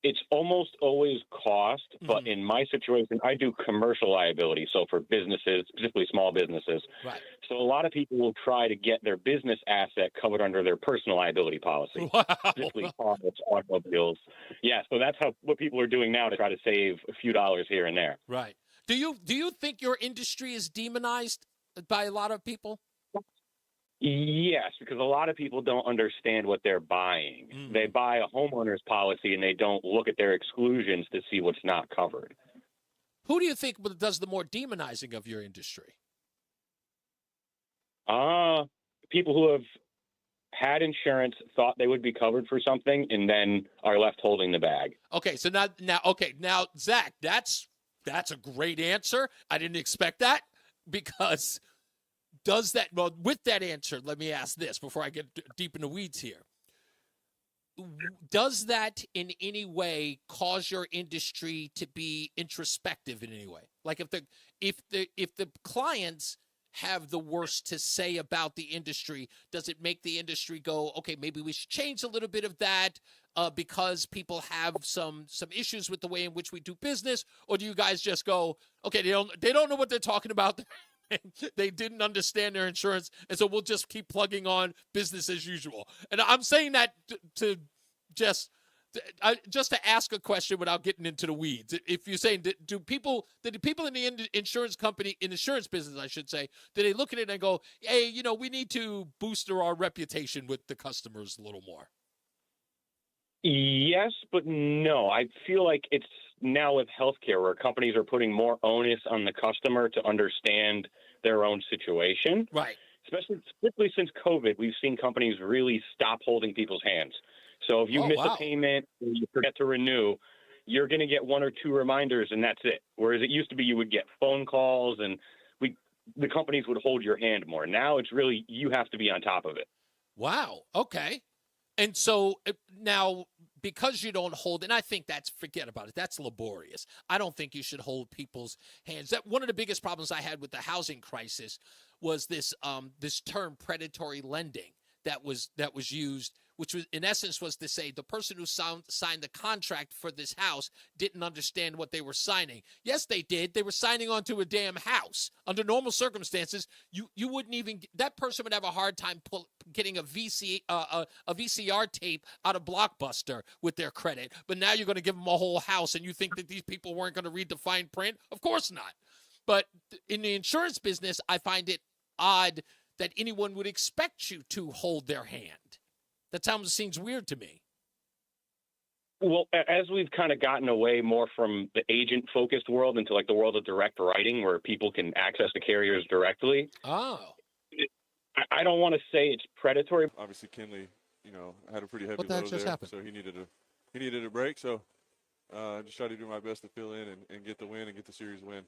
It's almost always cost, but in my situation, I do commercial liability. So for businesses, particularly small businesses. Right. So a lot of people will try to get their business asset covered under their personal liability policy. Wow. Particularly cars, automobiles. Yeah, so that's what people are doing now to try to save a few dollars here and there. Right. Do you think your industry is demonized by a lot of people? Yes, because a lot of people don't understand what they're buying. They buy a homeowner's policy and they don't look at their exclusions to see what's not covered. Who do you think does the more demonizing of your industry? People who have had insurance, thought they would be covered for something, and then are left holding the bag. Okay, so now, Zach, that's a great answer. I didn't expect that, because with that answer, let me ask this before I get deep in the weeds here. Does that in any way cause your industry to be introspective in any way? Like if the clients have the worst to say about the industry, does it make the industry go, okay, maybe we should change a little bit of that because people have some issues with the way in which we do business? Or do you guys just go, okay, they don't know what they're talking about. They didn't understand their insurance, and so we'll just keep plugging on business as usual. And I'm saying that to ask a question without getting into the weeds. If you're saying, did the people in the insurance business, I should say, do they look at it and go, hey, we need to boost our reputation with the customers a little more? Yes, but no. I feel like it's now with healthcare where companies are putting more onus on the customer to understand their own situation. Right. Especially since COVID, we've seen companies really stop holding people's hands. So if you miss a payment or you forget to renew, you're going to get one or two reminders and that's it. Whereas it used to be you would get phone calls and the companies would hold your hand more. Now it's really you have to be on top of it. Wow. Okay. And so now, because you don't hold, and I think forget about it. That's laborious. I don't think you should hold people's hands. One of the biggest problems I had with the housing crisis was this term predatory lending that was used, which was in essence was to say the person who signed the contract for this house didn't understand what they were signing. Yes, they did. They were signing onto a damn house. Under normal circumstances, you wouldn't even, that person would have a hard time getting a VCR tape out of Blockbuster with their credit. But now you're going to give them a whole house, and you think that these people weren't going to read the fine print? Of course not. But in the insurance business, I find it odd that anyone would expect you to hold their hand. That seems weird to me. Well, as we've kind of gotten away more from the agent-focused world into like the world of direct writing, where people can access the carriers directly. Oh. I don't want to say it's predatory. Obviously, Kinley, had a pretty heavy What the heck load just there, happened? so he needed a break. So I just tried to do my best to fill in and get the win and get the series win.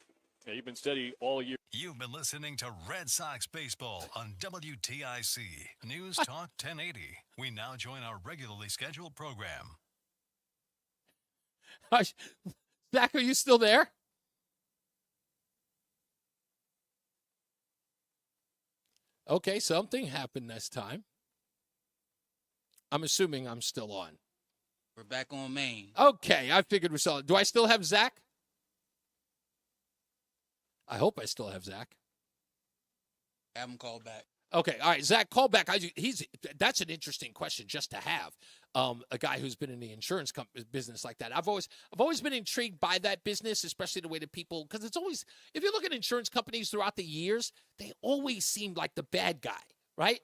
Yeah, you've been steady all year. You've been listening to Red Sox Baseball on WTIC News Talk 1080. We now join our regularly scheduled program. Zach, are you still there? Okay, something happened this time. I'm assuming I'm still on. We're back on Maine. Okay, I figured we saw it. Do I still have Zach? I hope I still have Zach. Have him call back. Okay, all right, Zach, call back. That's an interesting question just to have. A guy who's been in the insurance business like that. I've always been intrigued by that business, especially the way that people, because it's always, if you look at insurance companies throughout the years, they always seem like the bad guy, right?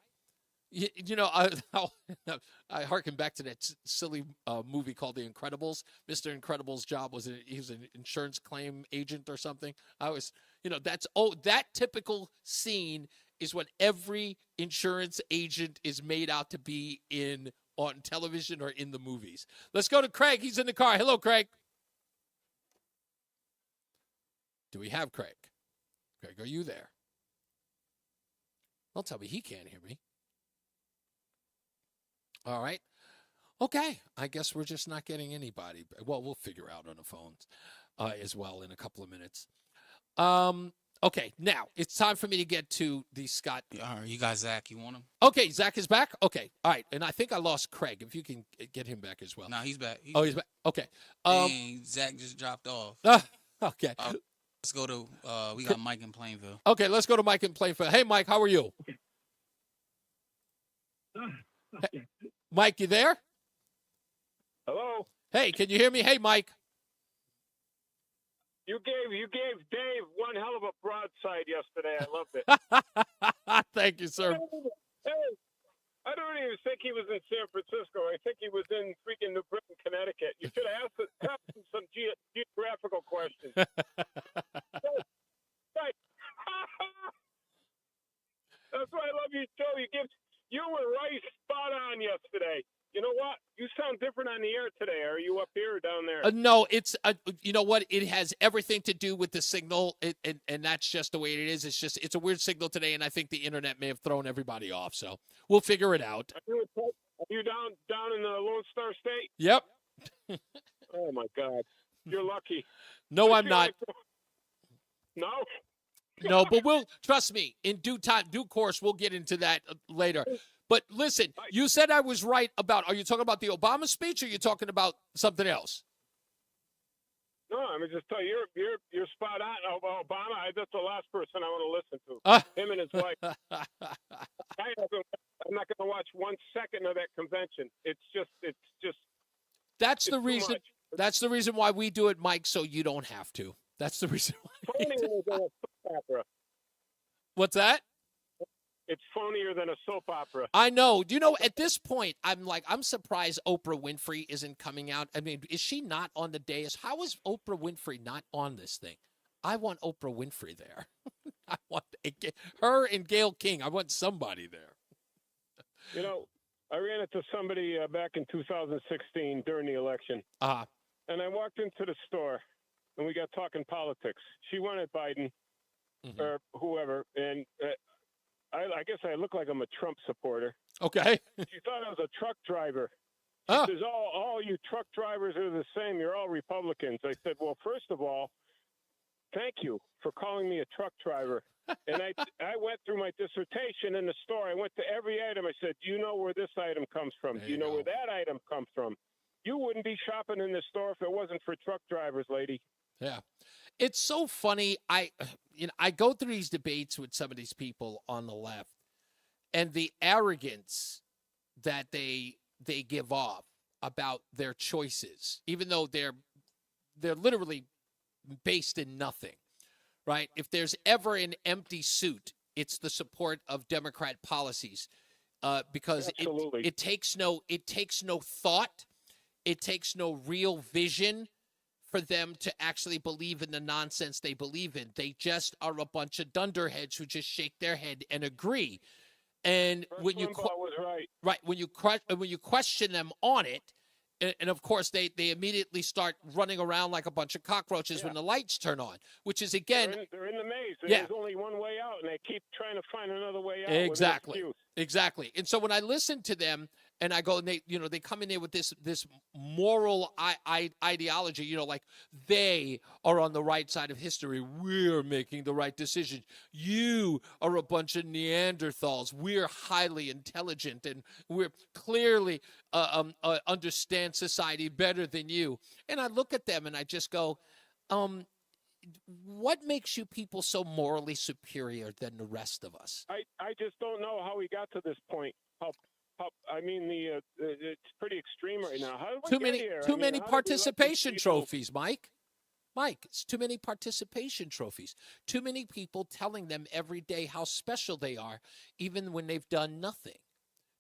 I harken back to that silly movie called The Incredibles. Mr. Incredible's job was he was an insurance claim agent or something. That typical scene is what every insurance agent is made out to be on television or in the movies. Let's go to Craig. He's in the car. Hello, Craig. Do we have Craig? Craig, are you there? Don't tell me he can't hear me. All right. Okay. I guess we're just not getting anybody. Well, we'll figure out on the phones as well in a couple of minutes. Okay, now it's time for me to get to the Scott. All right, you got Zach. You want him? Okay, Zach is back. Okay, all right, and I think I lost Craig. If you can get him back as well. No, he's back. He's back. Okay. Dang, Zach just dropped off. Okay. Let's go to. We got Mike in Plainville. Okay, let's go to Mike in Plainville. Hey, Mike, how are you? Hey, Mike, you there? Hello. Hey, can you hear me? Hey, Mike. You gave Dave one hell of a broadside yesterday. I loved it. Thank you, sir. Hey, I don't even think he was in San Francisco. I think he was in freaking New Britain, Connecticut. You should have asked him some geographical questions. Right. That's why I love your show. You were right spot on yesterday. You know what? You sound different on the air today. Are you up here or down there? No, it's you know what? It has everything to do with the signal, and that's just the way it is. It's a weird signal today, and I think the internet may have thrown everybody off. So we'll figure it out. Are you down in the Lone Star State? Yep. Oh my God, you're lucky. No, I'm not. No. No, but trust me. In due course, we'll get into that later. But listen, you said I was right about. Are you talking about the Obama speech, or are you talking about something else? No, I mean just tell you, you're spot on. Obama, that's the last person I want to listen to. Him and his wife. I'm not going to watch 1 second of that convention. It's just. That's the reason. That's the reason why we do it, Mike. So you don't have to. That's the reason why. Phonier than a soap opera. What's that? It's phonier than a soap opera. I know. Do you know, at this point, I'm surprised Oprah Winfrey isn't coming out. I mean, is she not on the dais? How is Oprah Winfrey not on this thing? I want Oprah Winfrey there. I want her and Gayle King. I want somebody there. You know, I ran into somebody back in 2016 during the election. And I walked into the store, and we got talking politics. She wanted Biden or whoever, and I guess I look like I'm a Trump supporter. Okay. She thought I was a truck driver. She says, all you truck drivers are the same. You're all Republicans. I said, well, first of all, thank you for calling me a truck driver. And I went through my dissertation in the store. I went to every item. I said, do you know where this item comes from? Do you know where that item comes from? You wouldn't be shopping in the store if it wasn't for truck drivers, lady. Yeah. It's so funny. I go through these debates with some of these people on the left, and the arrogance that they give off about their choices, even though they're literally based in nothing, right? If there's ever an empty suit, it's the support of Democrat policies, because it takes no thought. it takes no real vision for them to actually believe in the nonsense they believe in. They just are a bunch of dunderheads who just shake their head and agree. And when you was right. Right, when you question them on it, and of course they immediately start running around like a bunch of cockroaches when the lights turn on, which is again They're in the maze. There's only one way out, and they keep trying to find another way out. Exactly. And so when I listen to them and I go, and they come in there with this moral ideology, like they are on the right side of history. We're making the right decision. You are a bunch of Neanderthals. We're highly intelligent, and we're clearly understand society better than you. And I look at them and I just go, what makes you people so morally superior than the rest of us? I just don't know how we got to this point. It's pretty extreme right now. How did we get here? Too many participation trophies, Mike. Mike, it's too many participation trophies. Too many people telling them every day how special they are, even when they've done nothing.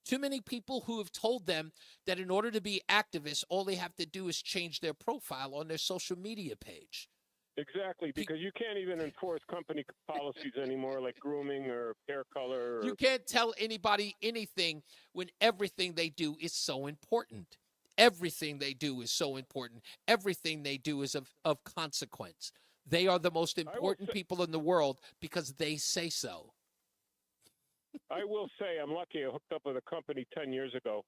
Too many people who have told them that in order to be activists, all they have to do is change their profile on their social media page. Exactly, because you can't even enforce company policies anymore, like grooming or hair color. You can't tell anybody anything when everything they do is so important. Everything they do is so important. Everything they do is of consequence. They are the most important people in the world because they say so. I will say I'm lucky I hooked up with a company 10 years ago,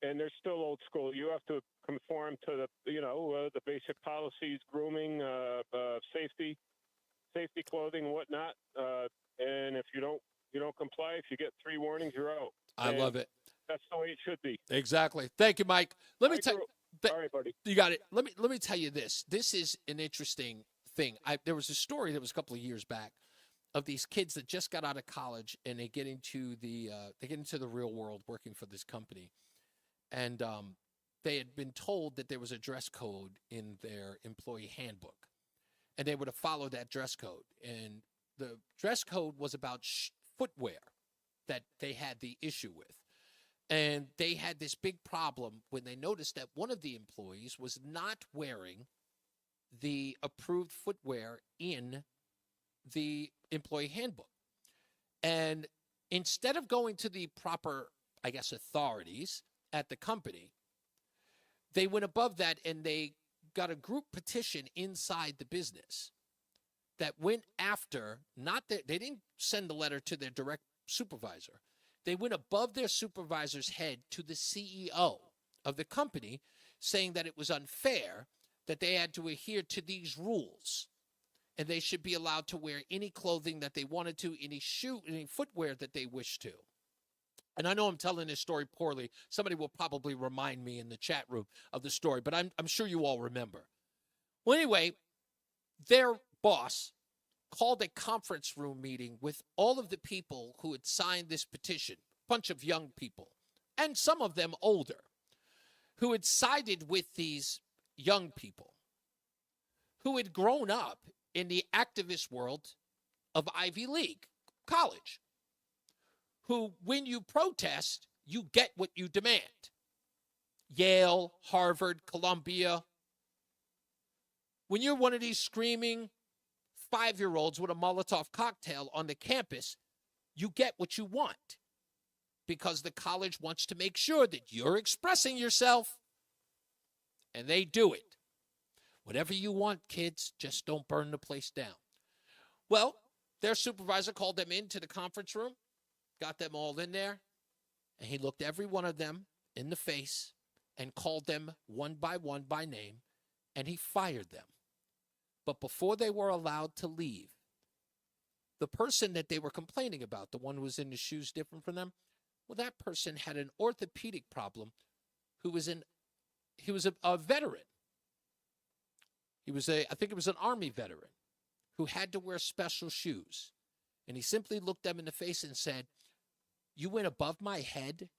and they're still old school. You have to conform to the basic policies, grooming, safety clothing, whatnot. And if you don't comply, if you get 3 warnings, you're out. I love it. That's the way it should be. Exactly. Thank you, Mike. Let me tell you. All right, buddy. You got it. Let me tell you this. This is an interesting thing. There was a story that was a couple of years back of these kids that just got out of college and they get into the real world working for this company, and they had been told that there was a dress code in their employee handbook, and they were to follow that dress code. And the dress code was about footwear that they had the issue with. And they had this big problem when they noticed that one of the employees was not wearing the approved footwear in the employee handbook. And instead of going to the proper, I guess, authorities at the company, they went above that and they got a group petition inside the business that went after, they didn't send a letter to their direct supervisor. They went above their supervisor's head to the CEO of the company, saying that it was unfair that they had to adhere to these rules and they should be allowed to wear any clothing that they wanted to, any footwear that they wished to. And I know I'm telling this story poorly. Somebody will probably remind me in the chat room of the story, but I'm sure you all remember. Well, anyway, their boss called a conference room meeting with all of the people who had signed this petition, a bunch of young people, and some of them older, who had sided with these young people, who had grown up in the activist world of Ivy League college, who, when you protest, you get what you demand. Yale, Harvard, Columbia. When you're one of these screaming 5-year-olds with a Molotov cocktail on the campus, you get what you want because the college wants to make sure that you're expressing yourself, and they do it. Whatever you want, kids, just don't burn the place down. Well, their supervisor called them into the conference room, got them all in there, and he looked every one of them in the face and called them one by name, and he fired them. But before they were allowed to leave, the person that they were complaining about, the one who was in the shoes different from them, well, that person had an orthopedic problem. He was a veteran. I think it was an Army veteran who had to wear special shoes. And he simply looked them in the face and said, "You went above my head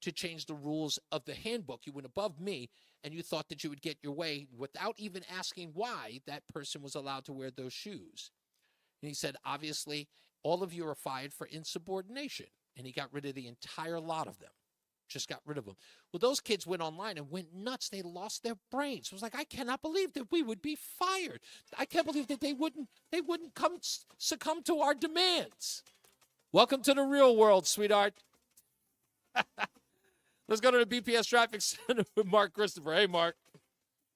to change the rules of the handbook. You went above me, and you thought that you would get your way without even asking why that person was allowed to wear those shoes." And he said, "Obviously, all of you are fired for insubordination." And he got rid of the entire lot of them. just got rid of them. Well, those kids went online and went nuts. They lost their brains. It was like, I cannot believe that we would be fired. I can't believe that they wouldn't succumb to our demands. Welcome to the real world, sweetheart. Let's go to the BPS Traffic Center with Mark Christopher. Hey, Mark.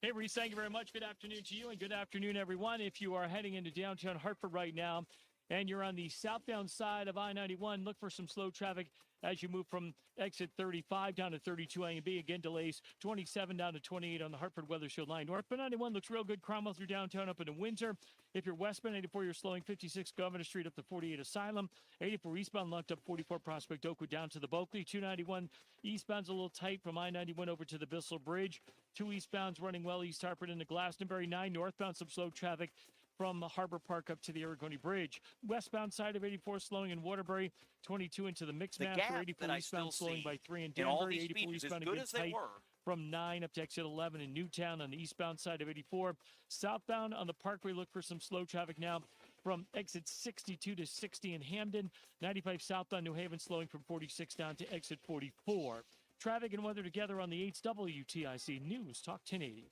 Hey, Reese, thank you very much. Good afternoon to you, and good afternoon, everyone. If you are heading into downtown Hartford right now and you're on the southbound side of I-91, look for some slow traffic as you move from exit 35 down to 32A and B. Again, delays 27 down to 28 on the Hartford Weather Shield line. Northbound 91 looks real good. Cromwell through downtown up into Windsor. If you're westbound 84, you're slowing 56 Governor Street up to 48 Asylum. 84 eastbound locked up 44 Prospect Oakwood down to the Bulkley. 291 eastbound's a little tight from I-91 over to the Bissell Bridge. 2 eastbound's running well East Hartford into Glastonbury. 9 northbound some slow traffic from Harbor Park up to the Aragoni Bridge. Westbound side of 84 slowing in Waterbury. 22 into the Mixed Master. 84 eastbound slowing by 3 in Danbury. 84 eastbound again tight from 9 up to exit 11 in Newtown on the eastbound side of 84. Southbound on the Parkway, look for some slow traffic now from exit 62 to 60 in Hamden. 95 southbound New Haven slowing from 46 down to exit 44. Traffic and weather together on the 8th WTIC News Talk 1080.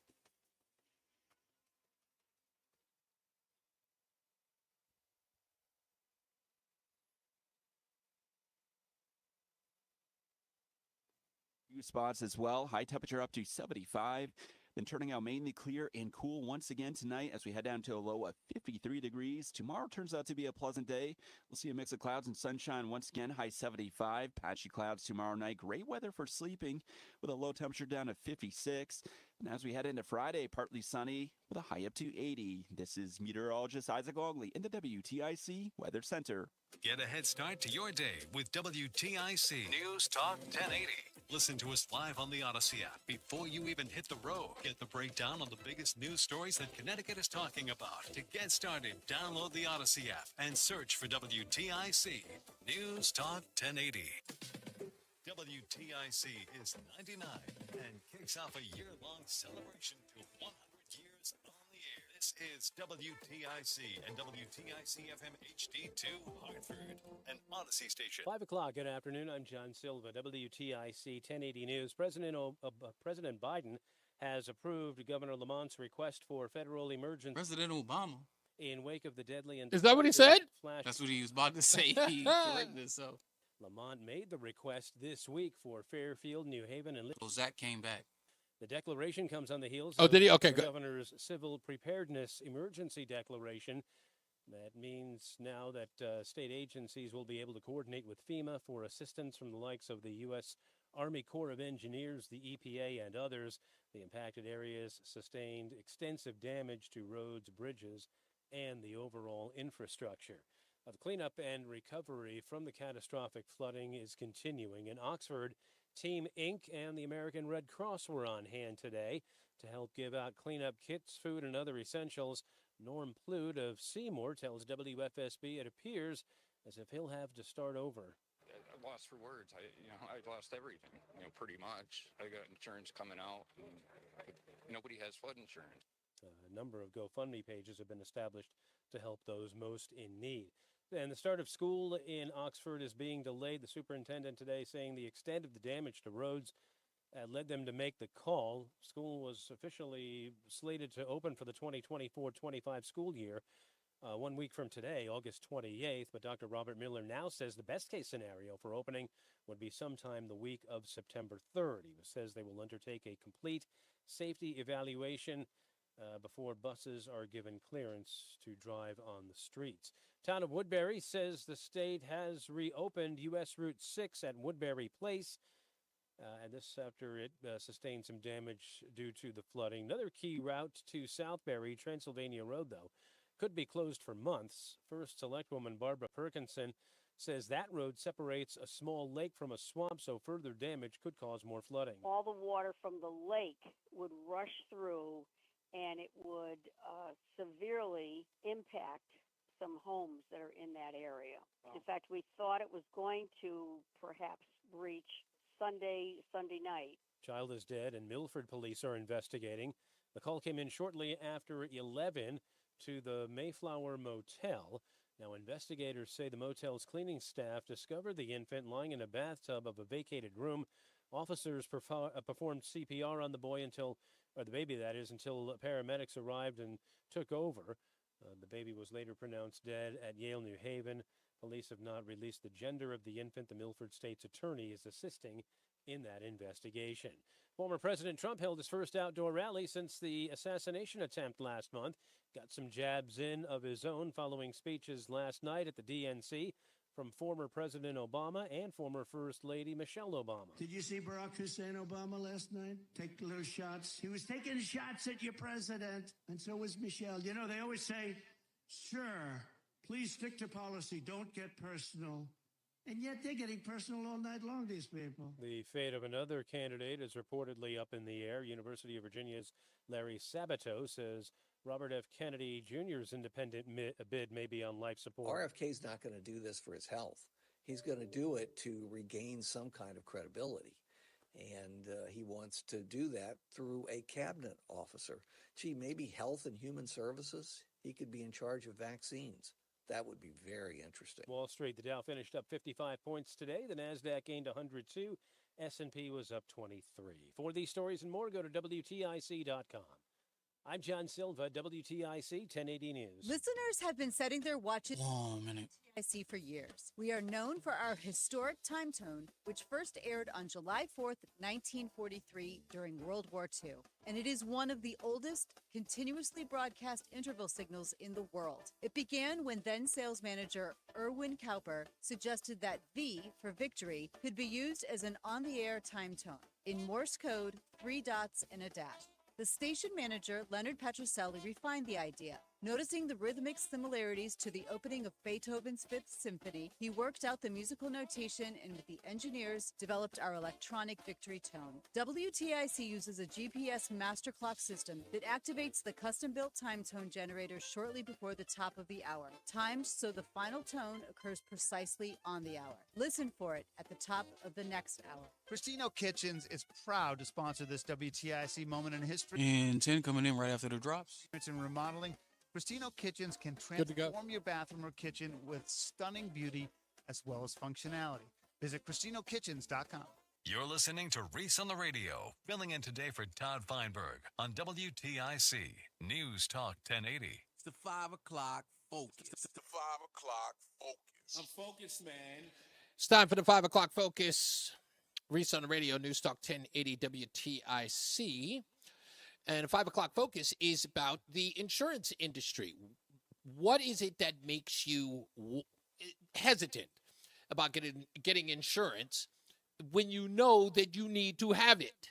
Few spots as well. High temperature up to 75. Then turning out mainly clear and cool once again tonight as we head down to a low of 53 degrees. Tomorrow turns out to be a pleasant day. We'll see a mix of clouds and sunshine once again, high 75. Patchy clouds tomorrow night. Great weather for sleeping with a low temperature down to 56. And as we head into Friday, partly sunny with a high up to 80. This is meteorologist Isaac Augley in the WTIC Weather Center. Get a head start to your day with WTIC News Talk 1080. Listen to us live on the Odyssey app before you even hit the road. Get the breakdown on the biggest news stories that Connecticut is talking about. To get started, download the Odyssey app and search for WTIC News Talk 1080. WTIC is 99 and kicks off a year-long celebration to 100 years on the air. This is WTIC and WTIC FM HD2 Hartford, an Odyssey station. 5 o'clock, good afternoon. I'm John Silva, WTIC 1080 News. President Biden has approved Governor Lamont's request for federal emergency. President Obama. In wake of the deadly and Is that what he said? That's what he was about to say. He corrected himself. Lamont made the request this week for Fairfield, New Haven, and so Zach came back. The declaration comes on the heels of the good. governor's civil preparedness emergency declaration. That means now that state agencies will be able to coordinate with FEMA for assistance from the likes of the U.S. Army Corps of Engineers, the EPA, and others. The impacted areas sustained extensive damage to roads, bridges, and the overall infrastructure. The cleanup and recovery from the catastrophic flooding is continuing. In Oxford, Team Inc. and the American Red Cross were on hand today to help give out cleanup kits, food, and other essentials. Norm Plude of Seymour tells WFSB it appears as if he'll have to start over. I'm lost for words. I lost everything, pretty much. I got insurance coming out. Nobody has flood insurance. A number of GoFundMe pages have been established to help those most in need. And the start of school in Oxford is being delayed. The superintendent today saying the extent of the damage to roads led them to make the call. School was officially slated to open for the 2024-25 school year 1 week from today, August 28th. But Dr. Robert Miller now says the best case scenario for opening would be sometime the week of September 3rd. He says they will undertake a complete safety evaluation before buses are given clearance to drive on the streets. Town of Woodbury says the state has reopened U.S. Route 6 at Woodbury Place, and this after it sustained some damage due to the flooding. Another key route to Southbury, Transylvania Road, though, could be closed for months. First Selectwoman Barbara Perkinson says that road separates a small lake from a swamp, so further damage could cause more flooding. All the water from the lake would rush through, and it would severely impact some homes that are in that area. Wow. In fact, we thought it was going to perhaps breach Sunday night. Child is dead, and Milford police are investigating. The call came in shortly after 11 to the Mayflower Motel. Now, investigators say the motel's cleaning staff discovered the infant lying in a bathtub of a vacated room Officers performed CPR on the boy or the baby that is, until paramedics arrived and took over. The baby was later pronounced dead at Yale New Haven. Police have not released the gender of the infant. The Milford State's attorney is assisting in that investigation. Former President Trump held his first outdoor rally since the assassination attempt last month. Got some jabs in of his own following speeches last night at the DNC from former President Obama and former First Lady Michelle Obama. Did you see Barack Hussein Obama last night? Take little shots. He was taking shots at your president, and so was Michelle. You know, they always say, sure, please stick to policy, don't get personal. And yet they're getting personal all night long, these people. The fate of another candidate is reportedly up in the air. University of Virginia's Larry Sabato says Robert F. Kennedy Jr.'s independent bid may be on life support. RFK's not going to do this for his health. He's going to do it to regain some kind of credibility. And he wants to do that through a cabinet officer. Gee, maybe Health and Human Services? He could be in charge of vaccines. That would be very interesting. Wall Street, the Dow finished up 55 points today. The NASDAQ gained 102. S&P was up 23. For these stories and more, go to WTIC.com. I'm John Silva, WTIC 1080 News. Listeners have been setting their watches Oh, minute. WTIC for years. We are known for our historic time tone, which first aired on July 4th, 1943 during World War II. And it is one of the oldest continuously broadcast interval signals in the world. It began when then sales manager Erwin Cowper suggested that V for victory could be used as an on-the-air time tone. In Morse code, 3 dots and a dash. The station manager, Leonard Petrocelli, refined the idea. Noticing the rhythmic similarities to the opening of Beethoven's Fifth Symphony, he worked out the musical notation and with the engineers developed our electronic victory tone. WTIC uses a GPS master clock system that activates the custom-built time tone generator shortly before the top of the hour, timed so the final tone occurs precisely on the hour. Listen for it at the top of the next hour. Cristino Kitchens is proud to sponsor this WTIC moment in history. And 10 coming in right after the drops. It's in remodeling. Cristino Kitchens can transform your bathroom or kitchen with stunning beauty as well as functionality. Visit CristinoKitchens.com. You're listening to Reese on the Radio, filling in today for Todd Feinberg on WTIC News Talk 1080. It's the 5 o'clock focus. It's the 5 o'clock focus. I'm focused, man. It's time for the 5 o'clock focus. Reese on the Radio, News Talk 1080 WTIC. And a 5 o'clock focus is about the insurance industry. What is it that makes you hesitant about getting insurance when you know that you need to have it?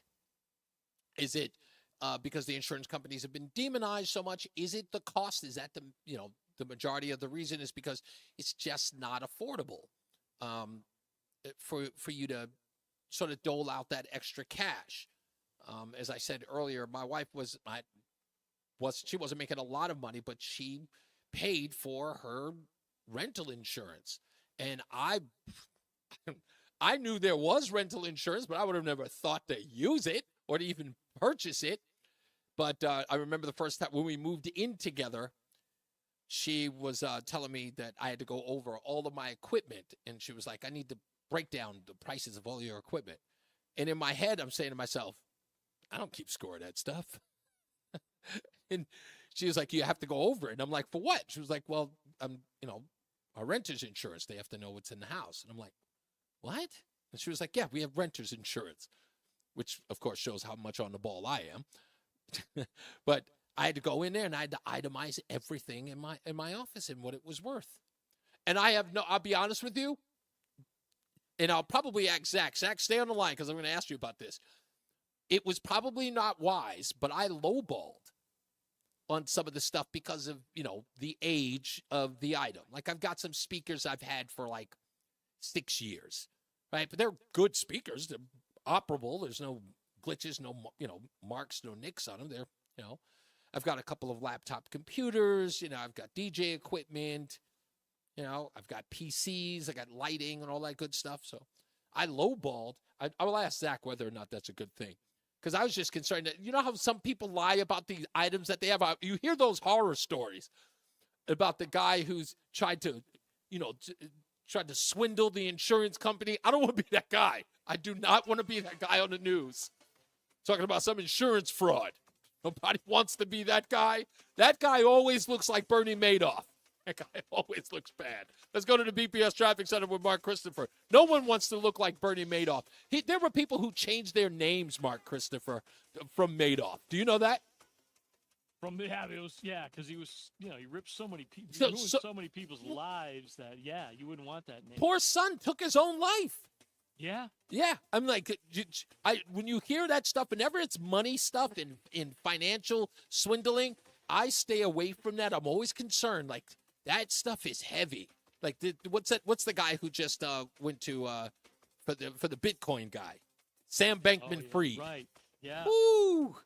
Is it because the insurance companies have been demonized so much? Is it the cost? Is that the majority of the reason is because it's just not affordable for you to sort of dole out that extra cash? As I said earlier, my wife she wasn't making a lot of money, but she paid for her rental insurance. And I knew there was rental insurance, but I would have never thought to use it or to even purchase it. But I remember the first time when we moved in together, she was telling me that I had to go over all of my equipment. And she was like, I need to break down the prices of all your equipment. And in my head, I'm saying to myself, I don't keep score of that stuff. And she was like, you have to go over it. And I'm like, for what? She was like, well, our renter's insurance, they have to know what's in the house. And I'm like, what? And she was like, yeah, we have renter's insurance, which of course shows how much on the ball I am. But I had to go in there and I had to itemize everything in my office and what it was worth. And I'll be honest with you, and I'll probably ask Zach. Zach, stay on the line because I'm going to ask you about this. It was probably not wise, but I lowballed on some of the stuff because of, the age of the item. Like I've got some speakers I've had for like 6 years, right? But they're good speakers. They're operable. There's no glitches, no, marks, no nicks on them. They're, I've got a couple of laptop computers, I've got DJ equipment, I've got PCs, I got lighting and all that good stuff. So I lowballed. I will ask Zach whether or not that's a good thing. Because I was just concerned that, how some people lie about the items that they have? You hear those horror stories about the guy who's tried to, tried to swindle the insurance company. I don't want to be that guy. I do not want to be that guy on the news talking about some insurance fraud. Nobody wants to be that guy. That guy always looks like Bernie Madoff. That guy always looks bad. Let's go to the BPS Traffic Center with Mark Christopher. No one wants to look like Bernie Madoff. There were people who changed their names, Mark Christopher, from Madoff. Do you know that? Because he was, he ripped so many people, he ruined so many people's lives that, you wouldn't want that name. Poor son took his own life. Yeah. Yeah. I'm like, when you hear that stuff, whenever it's money stuff in financial swindling, I stay away from that. I'm always concerned. Like, that stuff is heavy. Like, what's the guy who just went to for the Bitcoin guy? Sam Bankman-Fried. Right. Yeah. Woo!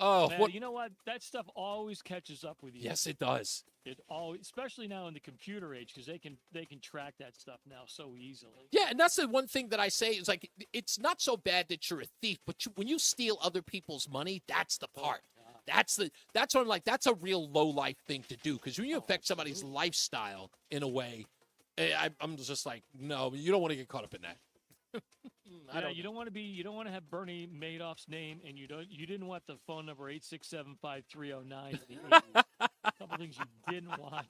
Oh, man, you know what? That stuff always catches up with you. Yes, it does. It always, especially now in the computer age, because they can track that stuff now so easily. Yeah, and that's the one thing that I say is like, it's not so bad that you're a thief, but when you steal other people's money, that's the part. That's what I'm like. That's a real low life thing to do, because when you affect somebody's lifestyle in a way, I'm just like, no, you don't want to get caught up in that. You don't want to have Bernie Madoff's name, and you didn't want the phone number 867-5309. A couple things you didn't want.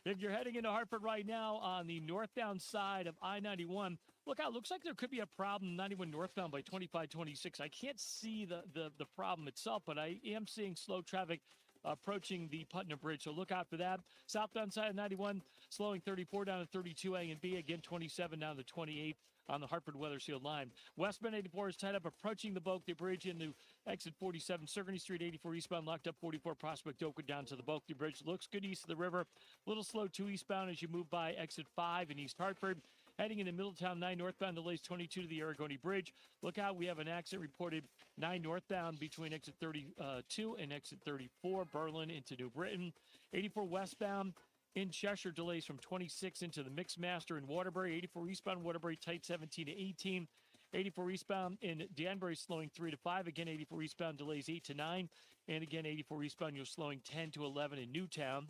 If you're heading into Hartford right now on the northbound side of I-91, look out. Looks like there could be a problem 91 northbound by 2526. I can't see the problem itself, but I am seeing slow traffic approaching the Putnam Bridge, so look out for that. Southbound side of 91, slowing 34 down to 32A and B, again 27 down to 28 on the Hartford Weather Shield line. Westbound 84 is tied up approaching the Bulkley Bridge into exit 47, Sigourney Street 84 eastbound, locked up 44 Prospect Oakwood down to the Bulkley Bridge. Looks good east of the river. A little slow 2 eastbound as you move by exit 5 in East Hartford. Heading into Middletown 9 northbound, delays 22 to the Aragoni Bridge. Look out, we have an accident reported 9 northbound between exit 32 and exit 34, Berlin into New Britain. 84 westbound in Cheshire, delays from 26 into the Mixmaster in Waterbury. 84 eastbound Waterbury, tight 17 to 18. 84 eastbound in Danbury, slowing 3 to 5. Again, 84 eastbound, delays 8 to 9. And again, 84 eastbound, you're slowing 10 to 11 in Newtown.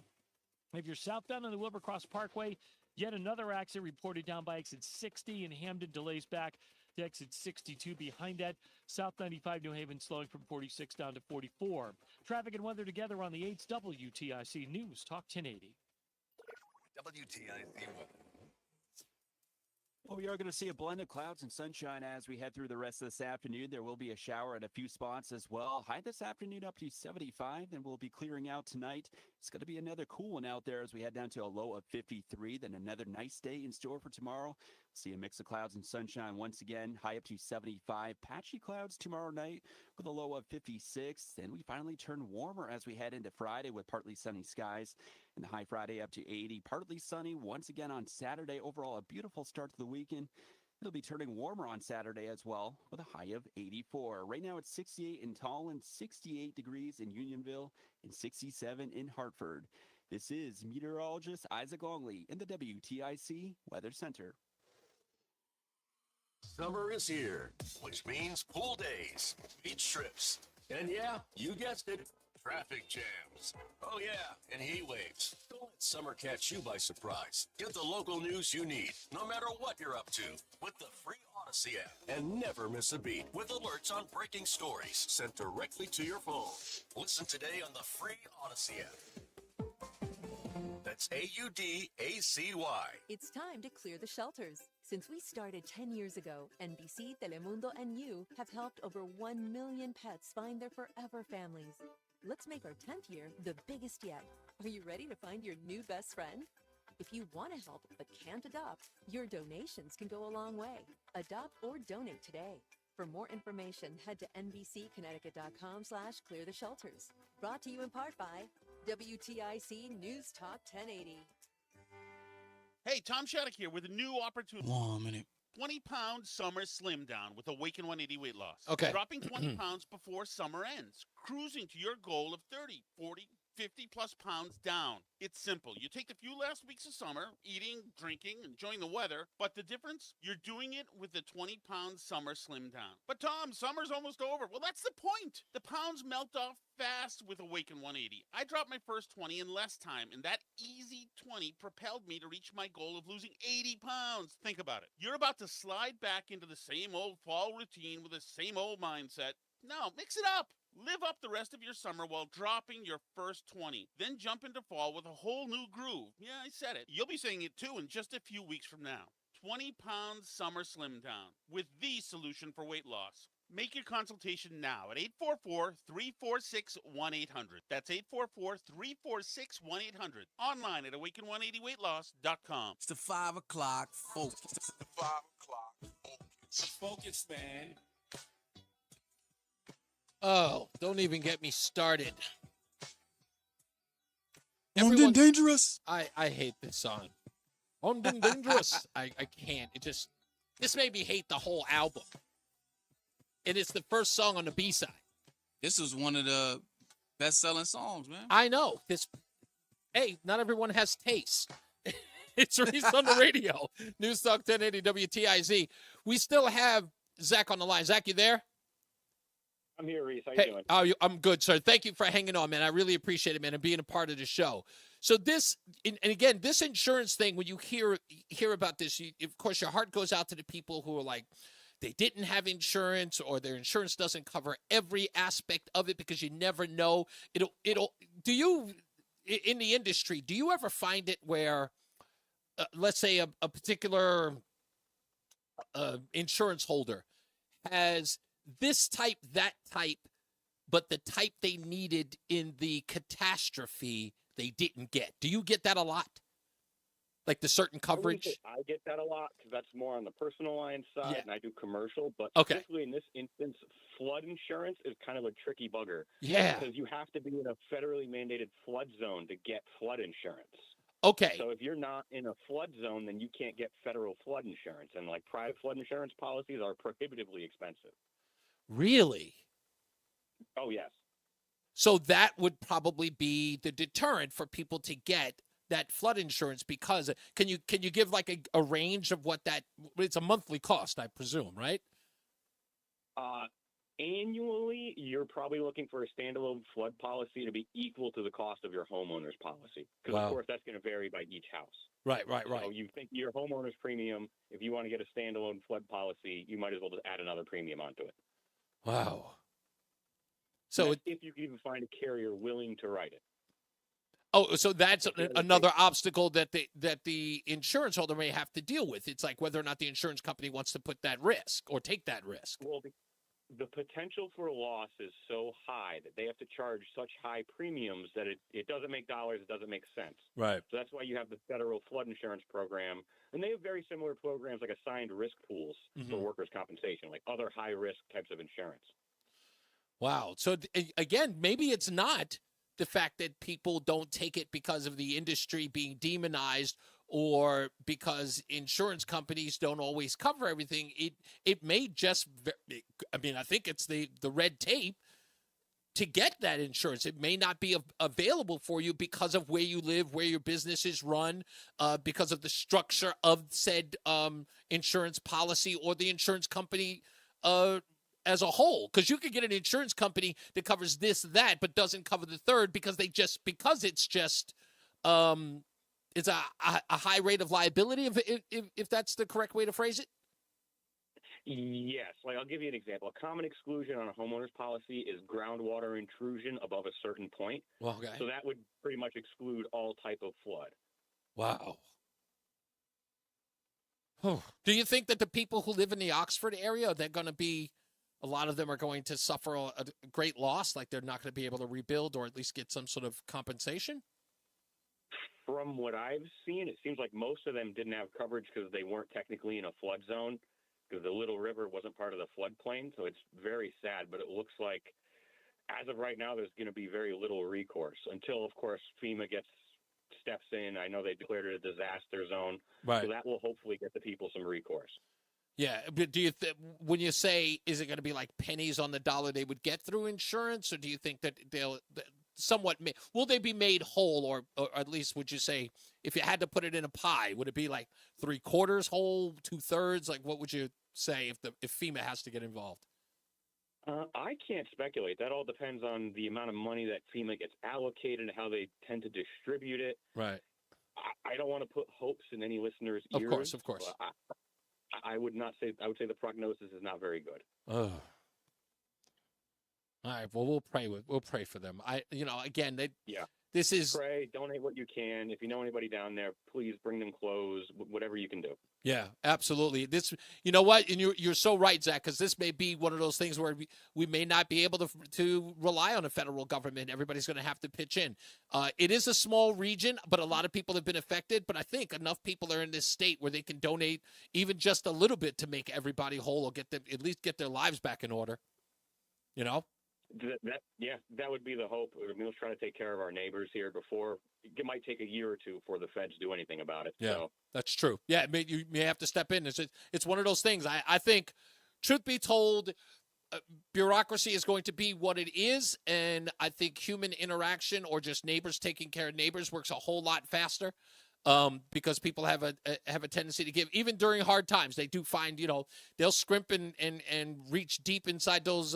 If you're southbound on the Wilbercross Parkway, yet another accident reported down by exit 60 in Hamden, delays back to exit 62 behind that. South 95 New Haven slowing from 46 down to 44. Traffic and weather together on the 8's WTIC News Talk 1080. WTIC weather. Well, we are going to see a blend of clouds and sunshine as we head through the rest of this afternoon. There will be a shower at a few spots as well. High this afternoon up to 75, then we'll be clearing out tonight. It's going to be another cool one out there as we head down to a low of 53. Then another nice day in store for tomorrow. See a mix of clouds and sunshine once again, high up to 75. Patchy clouds tomorrow night with a low of 56. Then we finally turn warmer as we head into Friday with partly sunny skies. And the high Friday up to 80. Partly sunny once again on Saturday. Overall, a beautiful start to the weekend. It'll be turning warmer on Saturday as well with a high of 84. Right now it's 68 in Tallinn, 68 degrees in Unionville, and 67 in Hartford. This is meteorologist Isaac Longley in the WTIC Weather Center. Summer is here, which means pool days, beach trips, and yeah, you guessed it, traffic jams. Oh yeah, and heat waves. Don't let summer catch you by surprise. Get the local news you need, no matter what you're up to, with the free Odyssey app. And never miss a beat with alerts on breaking stories sent directly to your phone. Listen today on the free Odyssey app. That's AUDACY. It's time to clear the shelters. Since we started 10 years ago, NBC, Telemundo, and you have helped over 1 million pets find their forever families. Let's make our 10th year the biggest yet. Are you ready to find your new best friend? If you want to help but can't adopt, your donations can go a long way. Adopt or donate today. For more information, head to nbcconnecticut.com/cleartheshelters. Brought to you in part by WTIC News Talk 1080. Hey, Tom Shattuck here with a new opportunity. 1 minute. 20-pound summer slim down with Awaken 180 weight loss. Okay. Dropping 20 pounds before summer ends. Cruising to your goal of 30, 40, 50-plus pounds down. It's simple. You take the few last weeks of summer, eating, drinking, enjoying the weather, but the difference? You're doing it with the 20-pound summer slim down. But Tom, summer's almost over. Well, that's the point. The pounds melt off fast with Awaken 180. I dropped my first 20 in less time, and that easy 20 propelled me to reach my goal of losing 80 pounds. Think about it. You're about to slide back into the same old fall routine with the same old mindset. No, mix it up. Live up the rest of your summer while dropping your first 20. Then jump into fall with a whole new groove. Yeah, I said it. You'll be saying it too in just a few weeks from now. 20 pounds summer slim down with the solution for weight loss. Make your consultation now at 844-346-1800. That's 844-346-1800. Online at awaken180weightloss.com. It's the 5 o'clock focus. It's the 5 o'clock focus. Focus, man. Oh, don't even get me started. London Dangerous. I hate this song. London Dangerous. I can't. This made me hate the whole album. And it's the first song on the B-side. This was one of the best-selling songs, man. I know. Hey, not everyone has taste. It's Reese on the Radio. NewsTalk 1080 WTIC. We still have Zach on the line. Zach, you there? I'm here, Reese. How you doing? I'm good, sir. Thank you for hanging on, man. I really appreciate it, man, and being a part of the show. So this, and again, this insurance thing, when you hear about this, of course, your heart goes out to the people who are like, they didn't have insurance or their insurance doesn't cover every aspect of it because you never know. Do you, in the industry, do you ever find it where, let's say a particular insurance holder has this type, that type, but the type they needed in the catastrophe they didn't get? Do you get that a lot? Like the certain coverage? I get that a lot because that's more on the personal line side, and I do commercial. But Okay. particularly in this instance, flood insurance is kind of a tricky bugger. Yeah. Because you have to be in a federally mandated flood zone to get flood insurance. Okay. So if you're not in a flood zone, then you can't get federal flood insurance. And like private flood insurance policies are prohibitively expensive. Really? Oh, yes. So that would probably be the deterrent for people to get that flood insurance because can you give like a range of what that it's a monthly cost, I presume, right? Annually, you're probably looking for a standalone flood policy to be equal to the cost of your homeowner's policy. Because, Wow. of course, that's going to vary by each house. Right. So you think your homeowner's premium, if you want to get a standalone flood policy, you might as well just add another premium onto it. Wow. So That's if you can even find a carrier willing to write it. so that's another obstacle that the insurance holder may have to deal with. It's like whether or not the insurance company wants to put that risk or take that risk. Well, the potential for loss is so high that they have to charge such high premiums that it doesn't make dollars, it doesn't make sense. Right. So that's why you have the federal flood insurance program. And they have very similar programs like assigned risk pools for workers' compensation, like other high-risk types of insurance. Wow. So again, maybe it's not the fact that people don't take it because of the industry being demonized or because insurance companies don't always cover everything. It may just, I mean, I think it's the red tape to get that insurance. It may not be available for you because of where you live, where your business is run, because of the structure of said insurance policy or the insurance company as a whole. Because you could get an insurance company that covers this, that, but doesn't cover the third because it's just it's a high rate of liability, if that's the correct way to phrase it. Yes. Like, I'll give you an example. A common exclusion on a homeowner's policy is groundwater intrusion above a certain point. Well, okay. So that would pretty much exclude all type of flood. Wow. Do you think that the people who live in the Oxford area, a lot of them are going to suffer a great loss, like they're not going to be able to rebuild or at least get some sort of compensation? From what I've seen, it seems like most of them didn't have coverage because they weren't technically in a flood zone, because the Little River wasn't part of the floodplain. So it's very sad, but it looks like as of right now, there's going to be very little recourse until, of course, FEMA steps in. I know they declared it a disaster zone. Right. So that will hopefully get the people some recourse. Yeah, but do you when you say, is it going to be like pennies on the dollar they would get through insurance, or do you think that somewhat will they be made whole, or at least would you say if you had to put it in a pie, would it be like 3/4 whole, 2/3? Like what would you say if FEMA has to get involved? I can't speculate. That all depends on the amount of money that FEMA gets allocated and how they tend to distribute it. Right. I don't want to put hopes in any listeners' Of ears. course. I would not say. I would say the prognosis is not very good. Ugh. All right. Well, we'll pray for them. Again, this is pray. Donate what you can. If you know anybody down there, please bring them clothes. Whatever you can do. Yeah, absolutely. This, you know what, and you're so right, Zach, because this may be one of those things where we may not be able to rely on the federal government. Everybody's going to have to pitch in. It is a small region, but a lot of people have been affected. But I think enough people are in this state where they can donate even just a little bit to make everybody whole, or at least get their lives back in order. You know. That would be the hope. I mean, let's try to take care of our neighbors here before it might take a year or two before the feds do anything about it. Yeah, so. That's true. Yeah, you may have to step in. It's one of those things. I think, truth be told, bureaucracy is going to be what it is, and I think human interaction or just neighbors taking care of neighbors works a whole lot faster. Because people have a tendency to give, even during hard times. They do find, they'll scrimp and reach deep inside those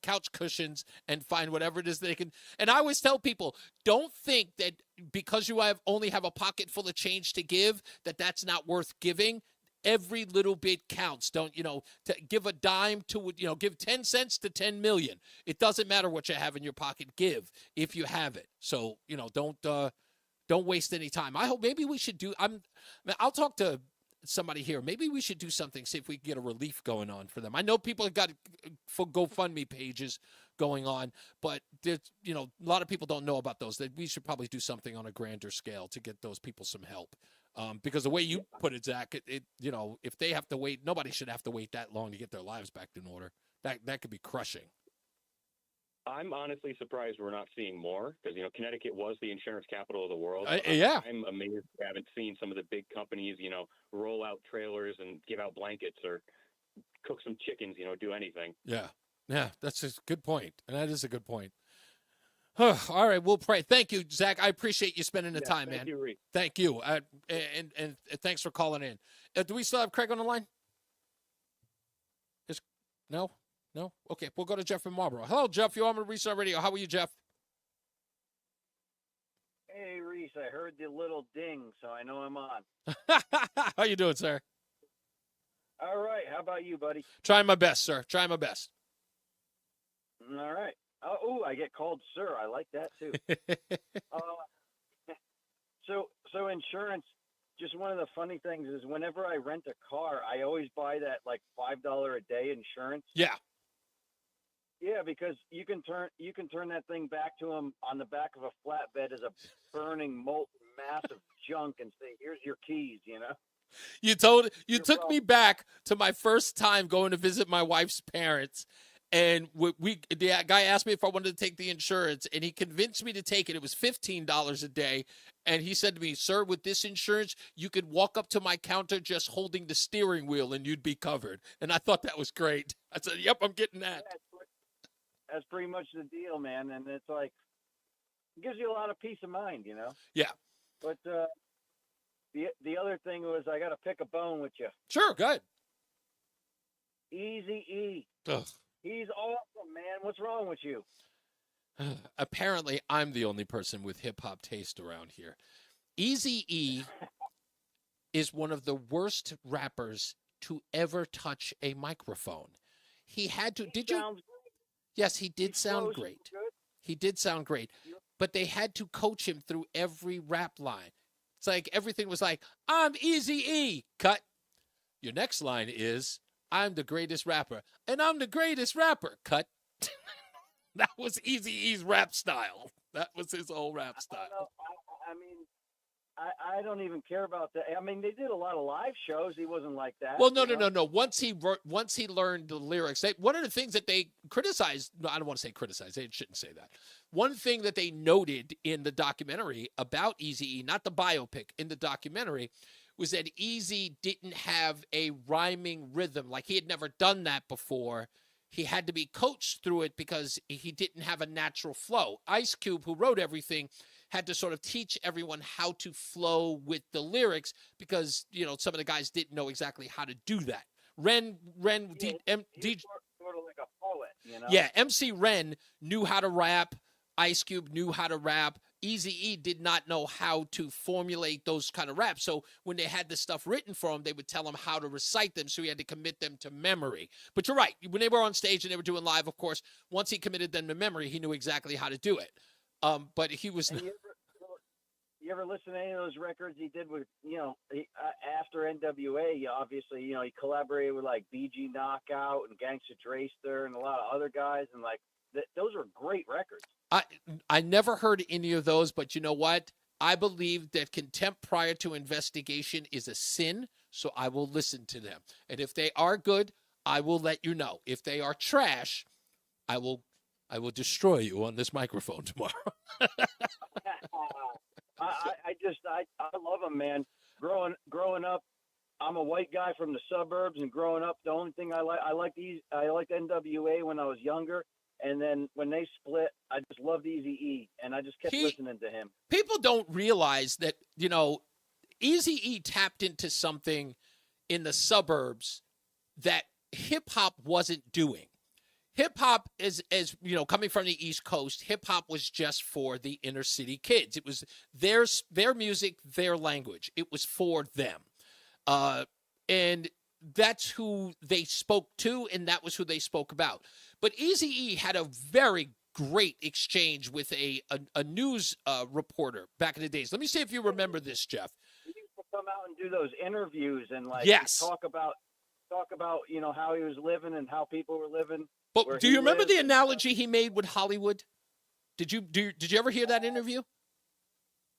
couch cushions and find whatever it is they can. And I always tell people, don't think that because you only have a pocket full of change to give, that's not worth giving. Every little bit counts. Don't, to give a dime to, give 10 cents to 10 million. It doesn't matter what you have in your pocket. Give if you have it. So, don't waste any time. I hope maybe we should I'll talk to somebody here. Maybe we should do something, see if we can get a relief going on for them. I know people have got GoFundMe pages going on, but there's, a lot of people don't know about those. That we should probably do something on a grander scale to get those people some help. Because the way you put it, Zach, if they have to wait, nobody should have to wait that long to get their lives back in order. That could be crushing. I'm honestly surprised we're not seeing more because, Connecticut was the insurance capital of the world. Yeah. I'm amazed we haven't seen some of the big companies, roll out trailers and give out blankets or cook some chickens, do anything. Yeah. Yeah, that's a good point. And that is a good point. All right, we'll pray. Thank you, Zach. I appreciate you spending the time, man. Thank you, Reese. Thank you. And thanks for calling in. Do we still have Craig on the line? No? No? Okay, we'll go to Jeff in Marlboro. Hello, Jeff. You're on Reese On Radio. How are you, Jeff? Hey, Reese. I heard the little ding, so I know I'm on. How you doing, sir? All right. How about you, buddy? Trying my best, sir. Trying my best. All right. Oh, I get called sir. I like that, too. So insurance, just one of the funny things is whenever I rent a car, I always buy that, like, $5 a day insurance. Yeah. Yeah, because you can turn that thing back to them on the back of a flatbed as a burning molten mass of junk and say, "Here's your keys," You took me back to my first time going to visit my wife's parents, and the guy asked me if I wanted to take the insurance, and he convinced me to take it. It was $15 a day, and he said to me, "Sir, with this insurance, you could walk up to my counter just holding the steering wheel, and you'd be covered." And I thought that was great. I said, "Yep, I'm getting that." That's pretty much the deal, man. And it's like, it gives you a lot of peace of mind, Yeah. But the other thing was I got to pick a bone with you. Sure, good. Eazy-E. Ugh. He's awesome, man. What's wrong with you? Apparently, I'm the only person with hip-hop taste around here. Eazy-E is one of the worst rappers to ever touch a microphone. He had to. Did you? Yes, he did sound great. He did sound great. But they had to coach him through every rap line. It's like everything was like, "I'm Eazy-E." Cut. Your next line is, "I'm the greatest rapper." And I'm the greatest rapper. Cut. That was Eazy-E's rap style. That was his whole rap style. I mean, I don't even care about that. I mean, they did a lot of live shows. He wasn't like that. Well, no. Once he learned the lyrics, one of the things that they criticized, no, I don't want to say criticized. They shouldn't say that. One thing that they noted in the documentary about Eazy-E, not the biopic, in the documentary, was that Eazy didn't have a rhyming rhythm. Like, he had never done that before. he had to be coached through it because he didn't have a natural flow. Ice Cube, who wrote everything, had to sort of teach everyone how to flow with the lyrics because, some of the guys didn't know exactly how to do that. He's sort of like a poet, Yeah, MC Ren knew how to rap. Ice Cube knew how to rap. Eazy-E did not know how to formulate those kind of raps. So when they had this stuff written for him, they would tell him how to recite them. So he had to commit them to memory. But you're right. When they were on stage and they were doing live, of course, once he committed them to memory, he knew exactly how to do it. But he was. You ever listen to any of those records he did with, after NWA, obviously, he collaborated with like BG Knockout and Gangsta Drayster and a lot of other guys. And like, those are great records. I never heard any of those, but you know what? I believe that contempt prior to investigation is a sin, so I will listen to them. And if they are good, I will let you know. If they are trash, I will destroy you on this microphone tomorrow. I love them, man. Growing up, I'm a white guy from the suburbs, and growing up, the only thing I liked NWA when I was younger. And then when they split, I just loved Eazy-E, and I just kept listening to him. People don't realize that, Eazy-E tapped into something in the suburbs that hip-hop wasn't doing. Hip-hop is, coming from the East Coast, hip-hop was just for the inner city kids. It was their music, their language. It was for them. And that's who they spoke to, and that was who they spoke about. But Eazy-E had a very great exchange with a news reporter back in the days. Let me see if you remember this, Jeff. He used to come out and do those interviews and talk about how he was living and how people were living. But do you remember the analogy he made with Hollywood? Did you ever hear that interview?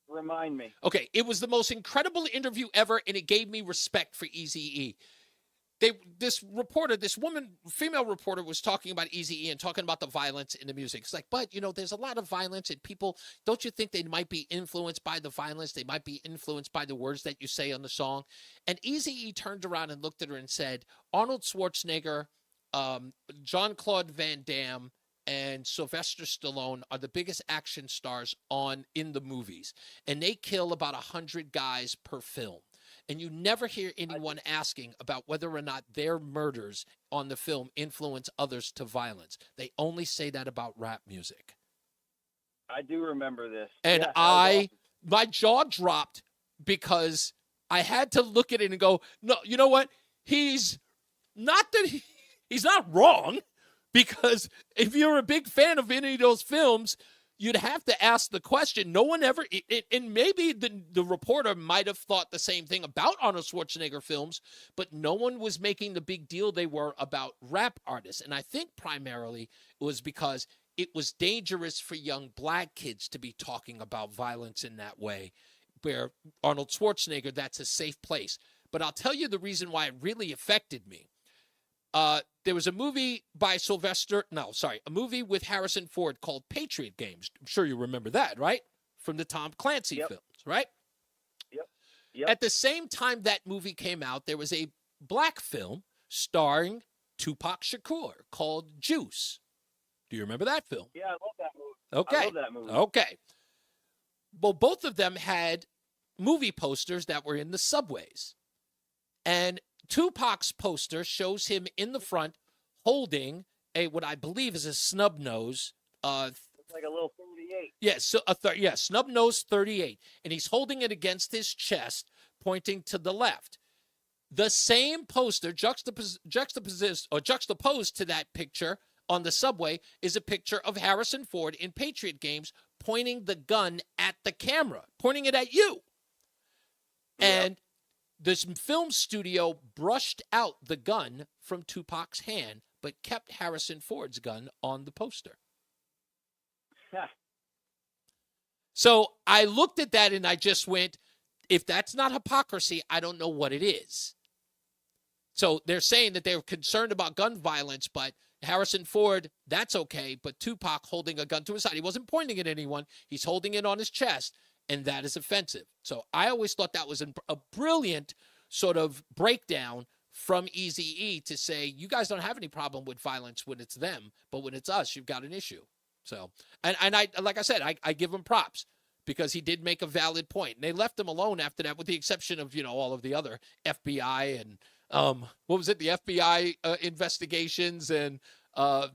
Remind me. Okay, it was the most incredible interview ever, and it gave me respect for Eazy-E. This female reporter was talking about Eazy-E and talking about the violence in the music. It's like, but, there's a lot of violence, and people, don't you think they might be influenced by the violence? They might be influenced by the words that you say on the song. And Eazy-E turned around and looked at her and said, Arnold Schwarzenegger, Jean-Claude Van Damme, and Sylvester Stallone are the biggest action stars in the movies. And they kill about 100 guys per film. And you never hear anyone asking about whether or not their murders on the film influence others to violence. They only say that about rap music. I do remember this. And my jaw dropped because I had to look at it and go, no, you know what? He's not wrong, because if you're a big fan of any of those films, you'd have to ask the question. No one ever, and maybe the reporter might have thought the same thing about Arnold Schwarzenegger films, but no one was making the big deal they were about rap artists. And I think primarily it was because it was dangerous for young black kids to be talking about violence in that way, where Arnold Schwarzenegger, that's a safe place. But I'll tell you the reason why it really affected me. There was a movie a movie with Harrison Ford called Patriot Games. I'm sure you remember that, right? From the Tom Clancy films, right? Yep. At the same time that movie came out, there was a black film starring Tupac Shakur called Juice. Do you remember that film? Yeah, I love that movie. Okay. I love that movie. Okay. Well, both of them had movie posters that were in the subways. And Tupac's poster shows him in the front holding what I believe is a snub nose. It's like a little 38. Yes, snub nose 38. And he's holding it against his chest, pointing to the left. The same poster juxtaposed to that picture on the subway is a picture of Harrison Ford in Patriot Games pointing the gun at the camera, pointing it at you. And this film studio brushed out the gun from Tupac's hand, but kept Harrison Ford's gun on the poster. So I looked at that and I just went, if that's not hypocrisy, I don't know what it is. So they're saying that they're concerned about gun violence, but Harrison Ford, that's okay. But Tupac holding a gun to his side, he wasn't pointing at anyone. He's holding it on his chest. And that is offensive. So I always thought that was a brilliant sort of breakdown from Eazy-E to say, you guys don't have any problem with violence when it's them, but when it's us, you've got an issue. So, and I, like I said, I give him props because he did make a valid point. And they left him alone after that, with the exception of, all of the other FBI and, what was it? The FBI investigations and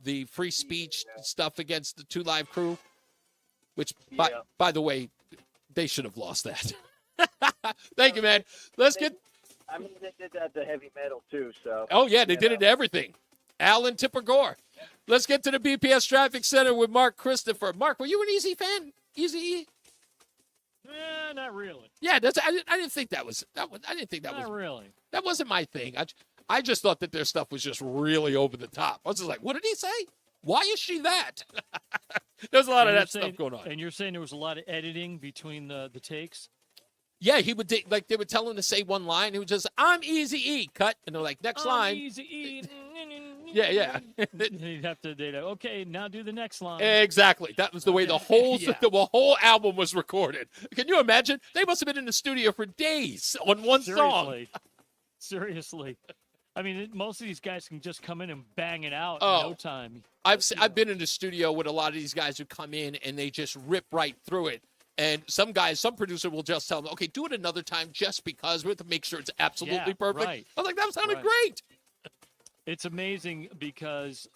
the free speech stuff against the 2 Live crew, which, by the way, they should have lost that. Thank you, man. Let's get. I mean, they did that to heavy metal too. So. Oh yeah, they did it to everything. Alan Tipper Gore. Let's get to the BPS Traffic Center with Mark Christopher. Mark, were you an Easy fan? Easy? Not really. Yeah, I didn't think that was. I didn't think that was. Not really. That wasn't my thing. I just thought that their stuff was just really over the top. I was just like, what did he say? Why is she that? There's a lot of that stuff going on. And you're saying there was a lot of editing between the takes? Yeah, he would they would tell him to say one line. He would just, I'm Eazy-E, cut. And they're like, next line. Eazy-E. Yeah. They'd have to, okay, now do the next line. Exactly. That was the way the whole album was recorded. Can you imagine? They must have been in the studio for days on one song. Seriously. I mean, most of these guys can just come in and bang it out in no time. I've been in the studio with a lot of these guys who come in and they just rip right through it. And some producer will just tell them, okay, do it another time just because we have to make sure it's absolutely perfect. Right. I was like, that sounded great. It's amazing because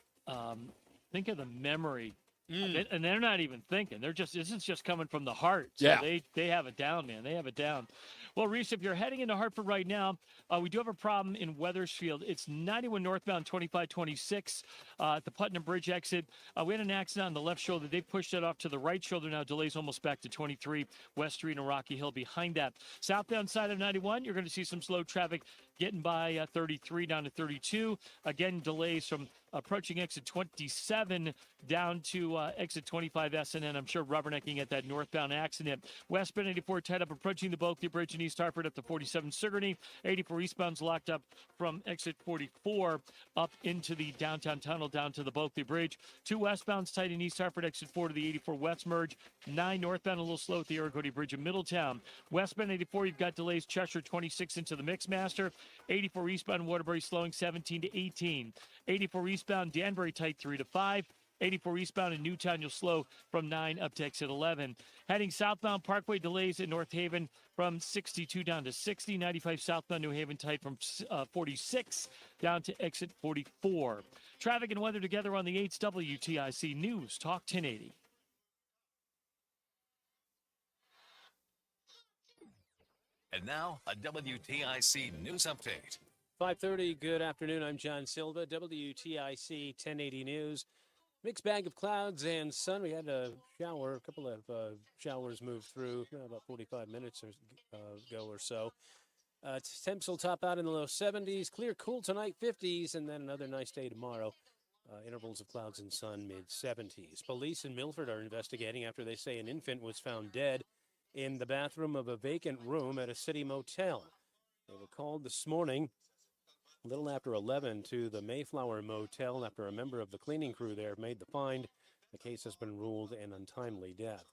think of the memory. And they're not even thinking. This is just coming from the heart. So they have it down, man. They have it down. Well, Reese, if you're heading into Hartford right now, we do have a problem in Wethersfield. It's 91 northbound 2526 at the Putnam Bridge exit. We had an accident on the left shoulder. They pushed it off to the right shoulder now. Delays almost back to 23 West Street and Rocky Hill behind that. Southbound side of 91, you're going to see some slow traffic getting by 33 down to 32. Again, delays from approaching exit 27 down to exit 25 SNN. I'm sure rubbernecking at that northbound accident. Westbound 84 tied up approaching the Bulkley Bridge in East Hartford up to 47 Sigourney. 84 eastbound's locked up from exit 44 up into the downtown tunnel down to the Bulkley Bridge. 2 westbounds tight in East Hartford, exit 4 to the 84 west merge. 9 northbound a little slow at the Aragodi Bridge in Middletown. Westbound 84, you've got delays Cheshire 26 into the Mixmaster. 84 eastbound Waterbury slowing 17 to 18. 84 eastbound Danbury tight 3 to 5. 84 eastbound in Newtown, you'll slow from 9 up to exit 11. Heading southbound Parkway, delays in North Haven from 62 down to 60. 95 southbound New Haven tight from 46 down to exit 44. Traffic and weather together on the 8th WTIC News Talk 1080. And now, a WTIC news update. 5:30, good afternoon. I'm John Silva, WTIC 1080 News. Mixed bag of clouds and sun. We had a couple of showers move through about 45 minutes ago or so. Temps will top out in the low 70s. Clear, cool tonight, 50s, and then another nice day tomorrow. Intervals of clouds and sun, mid-70s. Police in Milford are investigating after they say an infant was found dead in the bathroom of a vacant room at a city motel. They were called this morning a little after 11 to the Mayflower Motel after a member of the cleaning crew there made the find. The case has been ruled an untimely death.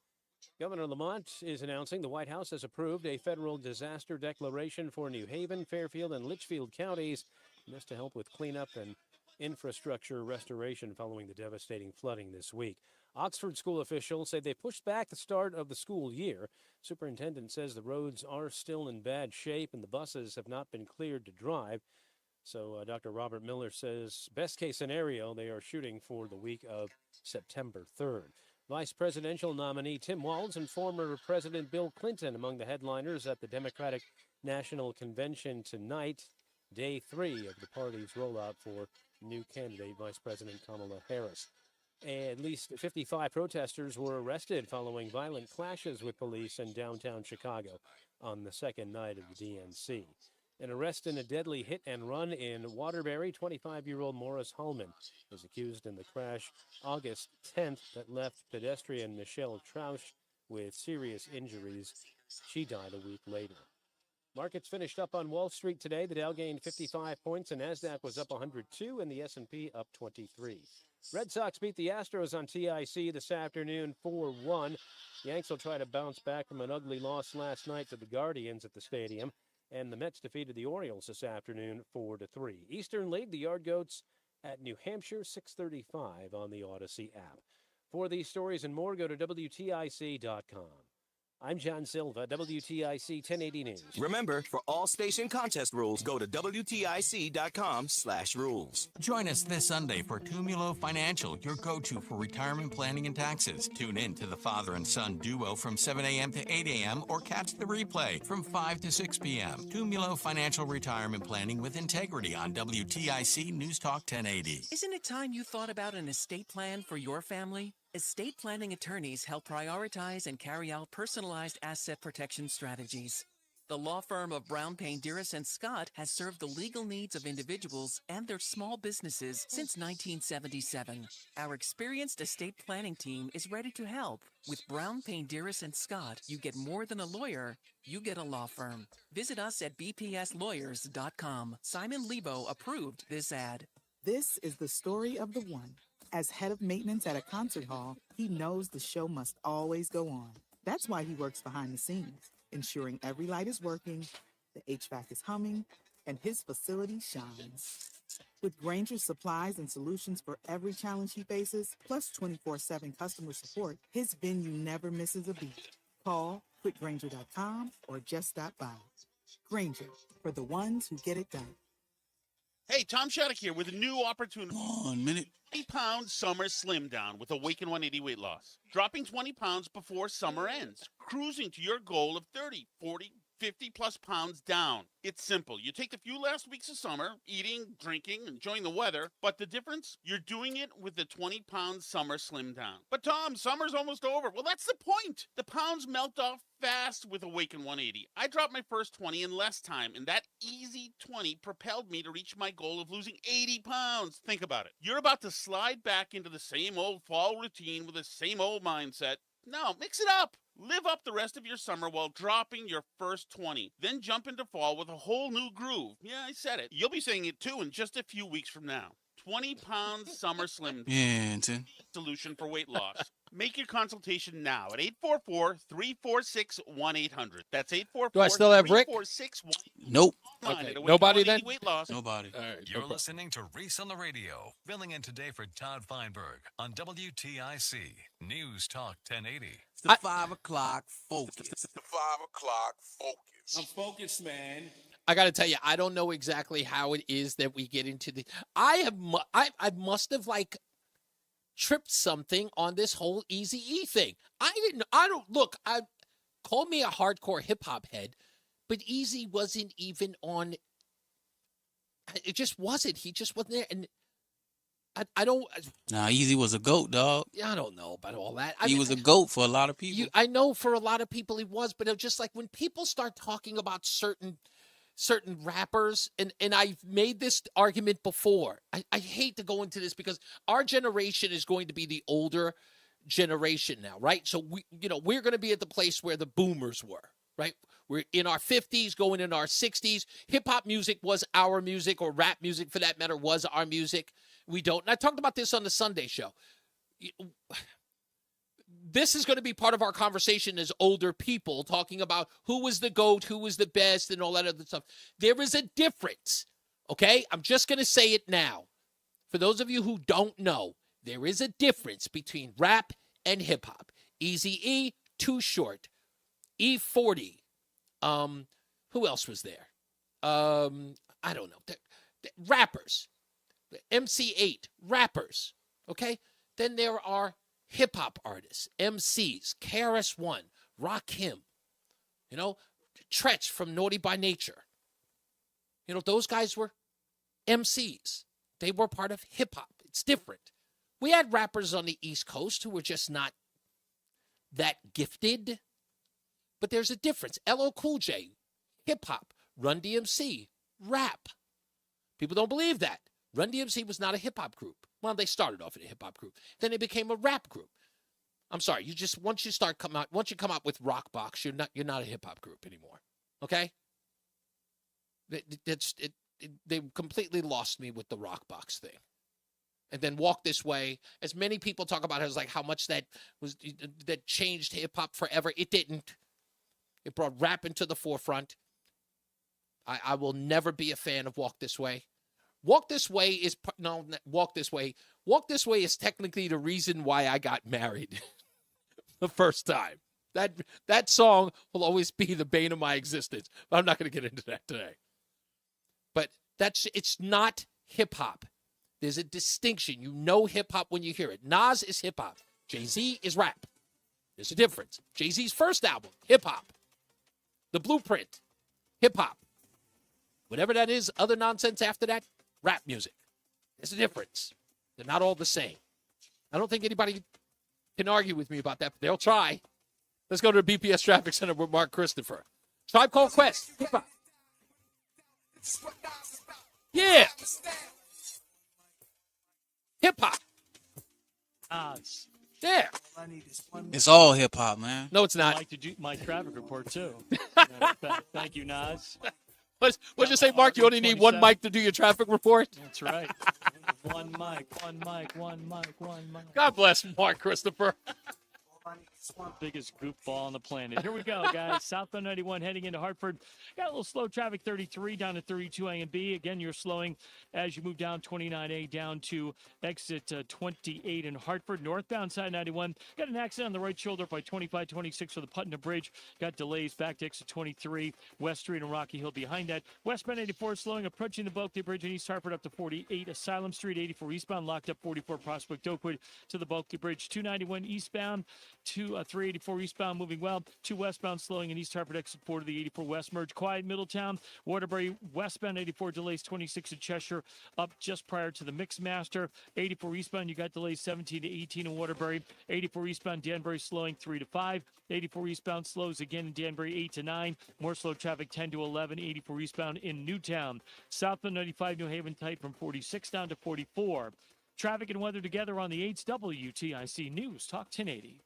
Governor Lamont is announcing the White House has approved a federal disaster declaration for New Haven, Fairfield, and Litchfield counties. And this to help with cleanup and infrastructure restoration following the devastating flooding this week. Oxford school officials say they pushed back the start of the school year. Superintendent says the roads are still in bad shape and the buses have not been cleared to drive. So Dr. Robert Miller says best case scenario, they are shooting for the week of September 3rd. Vice presidential nominee Tim Walz and former President Bill Clinton among the headliners at the Democratic National Convention tonight, day 3 of the party's rollout for new candidate Vice President Kamala Harris. At least 55 protesters were arrested following violent clashes with police in downtown Chicago on the second night of the DNC. An arrest in a deadly hit-and-run in Waterbury, 25-year-old Morris Hullman is accused in the crash August 10th that left pedestrian Michelle Trausch with serious injuries. She died a week later. Markets finished up on Wall Street today. The Dow gained 55 points, and NASDAQ was up 102, and the S&P up 23. Red Sox beat the Astros on TIC this afternoon 4-1. Yanks will try to bounce back from an ugly loss last night to the Guardians at the stadium. And the Mets defeated the Orioles this afternoon 4-3. Eastern League, the Yard Goats at New Hampshire, 6:35 on the Odyssey app. For these stories and more, go to WTIC.com. I'm John Silva, WTIC 1080 News. Remember, for all station contest rules, go to WTIC.com/rules. Join us this Sunday for Tumulo Financial, your go-to for retirement planning and taxes. Tune in to the father and son duo from 7 a.m. to 8 a.m. or catch the replay from 5 to 6 p.m. Tumulo Financial Retirement Planning with Integrity on WTIC News Talk 1080. Isn't it time you thought about an estate plan for your family? Estate planning attorneys help prioritize and carry out personalized asset protection strategies. The law firm of Brown, Payne, Dearest & Scott has served the legal needs of individuals and their small businesses since 1977. Our experienced estate planning team is ready to help. With Brown, Payne, Dearest & Scott, you get more than a lawyer, you get a law firm. Visit us at bpslawyers.com. Simon Lebo approved this ad. This is the story of the one. As head of maintenance at a concert hall, he knows the show must always go on. That's why he works behind the scenes, ensuring every light is working, the HVAC is humming, and his facility shines. With Grainger's supplies and solutions for every challenge he faces, plus 24/7 customer support, his venue never misses a beat. Call quickgrainger.com or just stop by. Grainger, for the ones who get it done. Hey, Tom Shattuck here with a new opportunity. 1 minute. 20-pound summer slim down with Awaken 180 weight loss. Dropping 20 pounds before summer ends. Cruising to your goal of 30, 40, 50-plus pounds down. It's simple. You take the few last weeks of summer, eating, drinking, enjoying the weather, but the difference? You're doing it with the 20-pound summer slim down. But Tom, summer's almost over. Well, that's the point. The pounds melt off fast with Awaken 180. I dropped my first 20 in less time, and that easy 20 propelled me to reach my goal of losing 80 pounds. Think about it. You're about to slide back into the same old fall routine with the same old mindset. No, mix it up. Live up the rest of your summer while dropping your first 20. Then jump into fall with a whole new groove. Yeah, I said it. You'll be saying it too in just a few weeks from now. 20-pound summer slim solution for weight loss. Make your consultation now at 844-346-1800. That's 844-346-1800. Do I still have Rick? Nope. Okay. Nobody then? Weight loss. Nobody. All right, You're listening to Reese on the Radio. Filling in today for Todd Feinberg on WTIC News Talk 1080. It's the 5 o'clock focus. It's the 5 o'clock focus. I'm focused, man. I got to tell you, I don't know exactly how it is that we get into the. I must have like tripped something on this whole Eazy-E thing. Call me a hardcore hip hop head, but Eazy wasn't even on. It just wasn't. He just wasn't there, and I don't. Nah, Eazy was a goat, dog. I don't know about all that. He was a goat for a lot of people. I know for a lot of people he was, but it was just like when people start talking about certain rappers, and I've made this argument before. I hate to go into this because our generation is going to be the older generation now, right? So we're going to be at the place where the boomers were, right? We're in our 50s, going in our 60s. Hip hop music was our music, or rap music for that matter was our music. And I talked about this on the Sunday show. This is going to be part of our conversation as older people, talking about who was the GOAT, who was the best, and all that other stuff. There is a difference, okay? I'm just going to say it now. For those of you who don't know, there is a difference between rap and hip-hop. Eazy-E, Too Short, E40. Who else was there? I don't know. Rappers. MC8, rappers, okay? Then there are hip-hop artists, MCs, KRS-One, Rakim, Tretch from Naughty by Nature. Those guys were MCs. They were part of hip-hop. It's different. We had rappers on the East Coast who were just not that gifted, but there's a difference. LL Cool J, hip-hop. Run DMC, rap. People don't believe that. Run DMC was not a hip-hop group. Well, they started off in a hip-hop group. Then they became a rap group. I'm sorry, once you come out with Rockbox, you're not a hip-hop group anymore. Okay? They completely lost me with the Rockbox thing. And then Walk This Way, as many people talk about it, as like how much that changed hip-hop forever. It didn't. It brought rap into the forefront. I will never be a fan of Walk This Way. Walk This Way is Walk This Way. Walk This Way is technically the reason why I got married the first time. That song will always be the bane of my existence. But I'm not going to get into that today. But it's not hip hop. There's a distinction. You know hip hop when you hear it. Nas is hip hop. Jay-Z is rap. There's a difference. Jay-Z's first album, hip hop. The Blueprint, hip hop. Whatever that is, other nonsense after that, rap music. There's a difference. They're not all the same. I don't think anybody can argue with me about that, but they'll try. Let's go to the BPS Traffic Center with Mark Christopher. Tribe Called Quest, hip hop. Yeah. Hip hop. Yeah. It's all hip hop, man. No, it's not. I'd like to do my traffic report too. Thank you, Nas. What'd you say, Mark? You only need one mic to do your traffic report? That's right. One mic. God bless Mark Christopher. Biggest goofball on the planet. Here we go, guys. Southbound 91 heading into Hartford. Got a little slow traffic, 33 down to 32 A and B. Again, you're slowing as you move down 29A down to exit 28 in Hartford. Northbound side 91. Got an accident on the right shoulder by 25-26 for the Putnam Bridge. Got delays back to exit 23, West Street and Rocky Hill behind that. Westbound 84 slowing, approaching the Bulkley Bridge in East Hartford up to 48 Asylum Street. 84 eastbound locked up 44 Prospect Oakwood to the Bulkley Bridge. 291 eastbound to 384 eastbound moving well. 2 westbound slowing in East Hartford exit 4 to the 84 West merge. Quiet Middletown. Waterbury westbound 84 delays 26 at Cheshire up just prior to the Mixmaster. 84 eastbound you got delays 17 to 18 in Waterbury. 84 eastbound Danbury slowing 3 to 5. 84 eastbound slows again in Danbury 8 to 9. More slow traffic 10 to 11. 84 eastbound in Newtown. Southbound 95 New Haven tight from 46 down to 44. Traffic and weather together on the 8s WTIC News Talk 1080.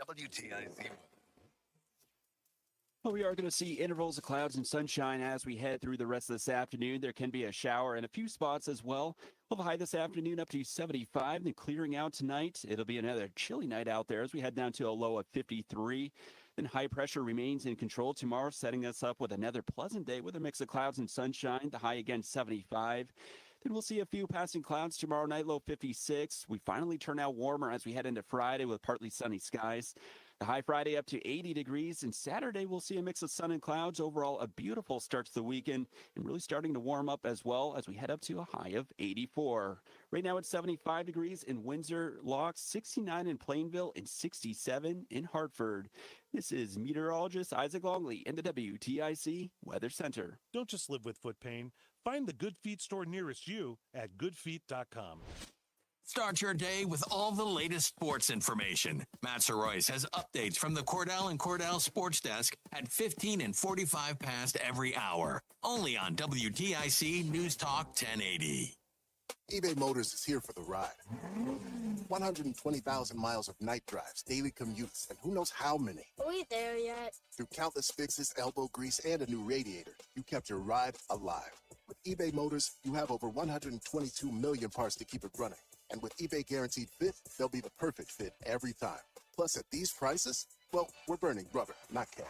WTIC. Well, we are going to see intervals of clouds and sunshine as we head through the rest of this afternoon. There can be a shower in a few spots as well. We'll have a high this afternoon up to 75, then clearing out tonight. It'll be another chilly night out there as we head down to a low of 53. Then high pressure remains in control tomorrow, setting us up with another pleasant day with a mix of clouds and sunshine. The high again 75. Then we'll see a few passing clouds tomorrow night, low 56. We finally turn out warmer as we head into Friday with partly sunny skies. The high Friday up to 80 degrees, and Saturday we'll see a mix of sun and clouds. Overall, a beautiful start to the weekend and really starting to warm up as well as we head up to a high of 84. Right now it's 75 degrees in Windsor Locks, 69 in Plainville, and 67 in Hartford. This is meteorologist Isaac Longley in the WTIC Weather Center. Don't just live with foot pain. Find the Good Feet store nearest you at goodfeet.com. Start your day with all the latest sports information. Matt Soroyce has updates from the Cordell and Cordell Sports Desk at 15 and 45 past every hour. Only on WTIC News Talk 1080. eBay Motors is here for the ride. 120,000 miles of night drives, daily commutes, and who knows how many. Are we there yet? Through countless fixes, elbow grease, and a new radiator, you kept your ride alive. With eBay Motors, you have over 122 million parts to keep it running. And with eBay Guaranteed Fit, they'll be the perfect fit every time. Plus, at these prices, well, we're burning rubber, not cash.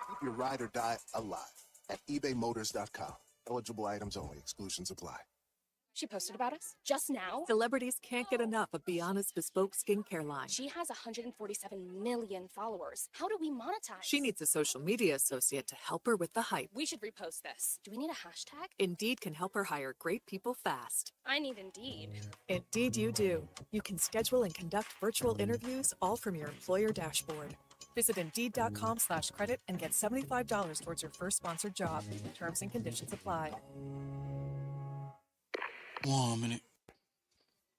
Keep your ride or die alive at ebaymotors.com. Eligible items only. Exclusions apply. She posted about us just now. Celebrities can't get enough of Beyonce's bespoke skincare line. She has 147 million followers. How do we monetize? She needs a social media associate to help her with the hype. We should repost this. Do we need a hashtag? Indeed can help her hire great people fast. I need Indeed. Indeed you do. You can schedule and conduct virtual interviews all from your employer dashboard. Visit Indeed.com/credit and get $75 towards your first sponsored job. Terms and conditions apply. 1 minute.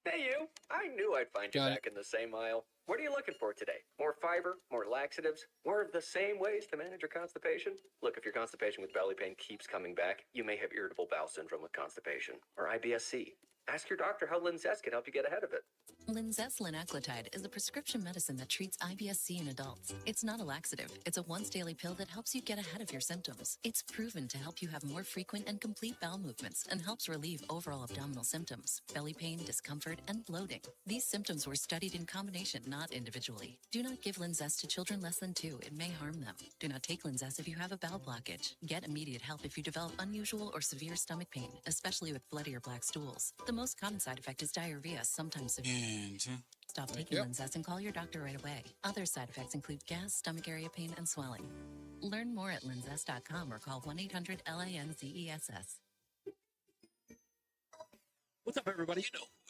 Hey, you. I knew I'd find you Got back in the same aisle. What are you looking for today? More fiber? More laxatives? More of the same ways to manage your constipation? Look, if your constipation with belly pain keeps coming back, you may have irritable bowel syndrome with constipation, or IBS-C. Ask your doctor how Linzess can help you get ahead of it. Linzess linaclotide is a prescription medicine that treats IBS-C in adults. It's not a laxative. It's a once-daily pill that helps you get ahead of your symptoms. It's proven to help you have more frequent and complete bowel movements and helps relieve overall abdominal symptoms, belly pain, discomfort, and bloating. These symptoms were studied in combination, not individually. Do not give Linzess to children less than 2. It may harm them. Do not take Linzess if you have a bowel blockage. Get immediate help if you develop unusual or severe stomach pain, especially with bloody or black stools. The most common side effect is diarrhea, sometimes severe. Stop taking Linzess and call your doctor right away. Other side effects include gas, stomach area pain, and swelling. Learn more at linzess.com or call 1-800-LANZESS. What's up, everybody?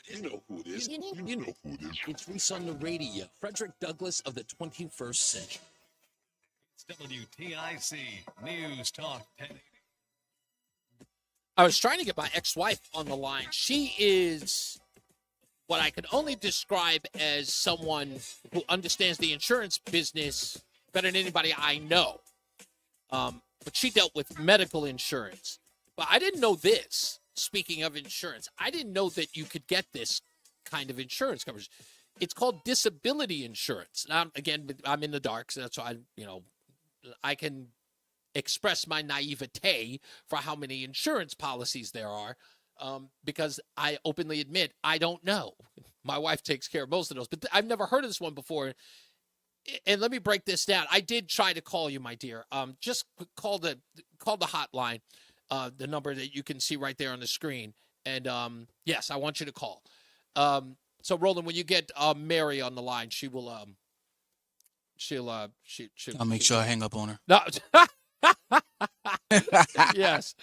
You know who it is. You know who it is. It's Reese on the Radio. Frederick Douglass of the 21st century. It's WTIC News Talk 1080. I was trying to get my ex-wife on the line. She is what I could only describe as someone who understands the insurance business better than anybody I know. But she dealt with medical insurance. But I didn't know this. Speaking of insurance, I didn't know that you could get this kind of insurance coverage. It's called disability insurance. Now, again, I'm in the dark, so that's why I can express my naivete for how many insurance policies there are. Because I openly admit I don't know. My wife takes care of most of those, but I've never heard of this one before. And let me break this down. I did try to call you, my dear. Just call the hotline, the number that you can see right there on the screen. And yes, I want you to call. So Roland, when you get Mary on the line, she'll I'll make sure I hang up on her. No. Yes.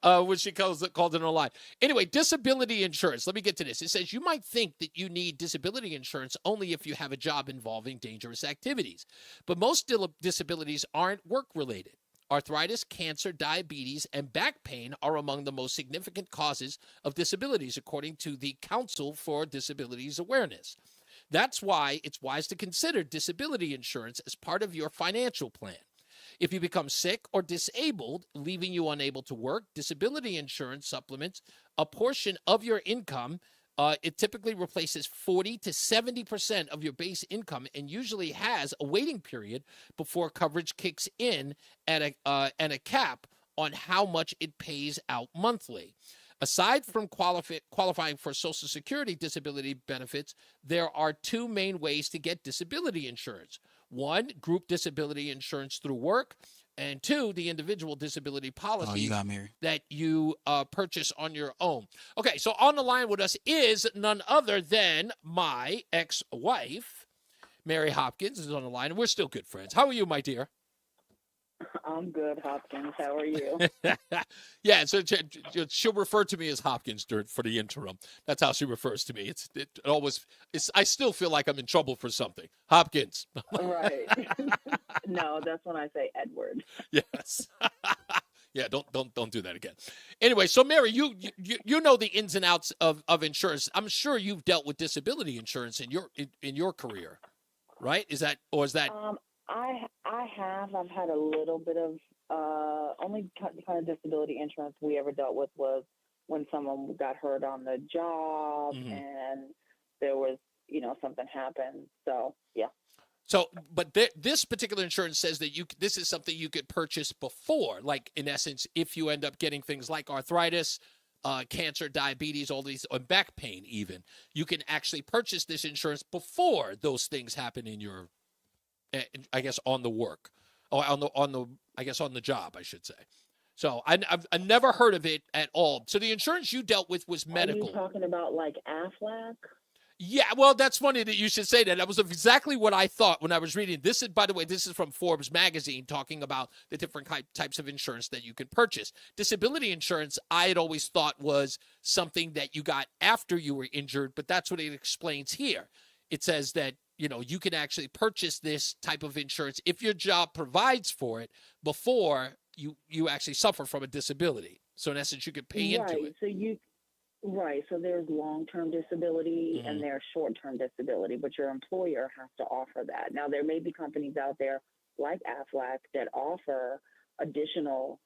When she called it on the line. Anyway, disability insurance. Let me get to this. It says you might think that you need disability insurance only if you have a job involving dangerous activities. But most disabilities aren't work-related. Arthritis, cancer, diabetes, and back pain are among the most significant causes of disabilities, according to the Council for Disabilities Awareness. That's why it's wise to consider disability insurance as part of your financial plan. If you become sick or disabled, leaving you unable to work, disability insurance supplements a portion of your income. It typically replaces 40 to 70% of your base income and usually has a waiting period before coverage kicks in and a cap on how much it pays out monthly. Aside from qualifying for Social Security disability benefits, there are 2 main ways to get disability insurance. 1, group disability insurance through work, and 2, the individual disability policy that you purchase on your own. Okay, so on the line with us is none other than my ex-wife, Mary Hopkins, is on the line, and we're still good friends. How are you, my dear? I'm good, Hopkins. How are you? Yeah, so she'll refer to me as Hopkins for the interim. That's how she refers to me. I still feel like I'm in trouble for something. Hopkins. Right. No, that's when I say Edward. Yes. Yeah, don't do that again. Anyway, so Mary, you know the ins and outs of insurance. I'm sure you've dealt with disability insurance in your career, right? Is that? I have. I've had a little bit of only kind of disability insurance we ever dealt with was when someone got hurt on the job and there was, something happened. So, yeah. So, but this particular insurance says that this is something you could purchase before, like in essence, if you end up getting things like arthritis, cancer, diabetes, all these, or back pain even, you can actually purchase this insurance before those things happen in your, I guess, on the work, or on the job, I should say. So I've never heard of it at all. So the insurance you dealt with was medical. Are you talking about like Aflac? Yeah, well, that's funny that you should say that. That was exactly what I thought when I was reading. This is, by the way, this is from Forbes magazine talking about the different types of insurance that you can purchase. Disability insurance, I had always thought was something that you got after you were injured, but that's what it explains here. It says that, you can actually purchase this type of insurance if your job provides for it before you actually suffer from a disability. So in essence, you could pay into it. So there's long-term disability and there's short-term disability, but your employer has to offer that. Now, there may be companies out there like Aflac that offer additional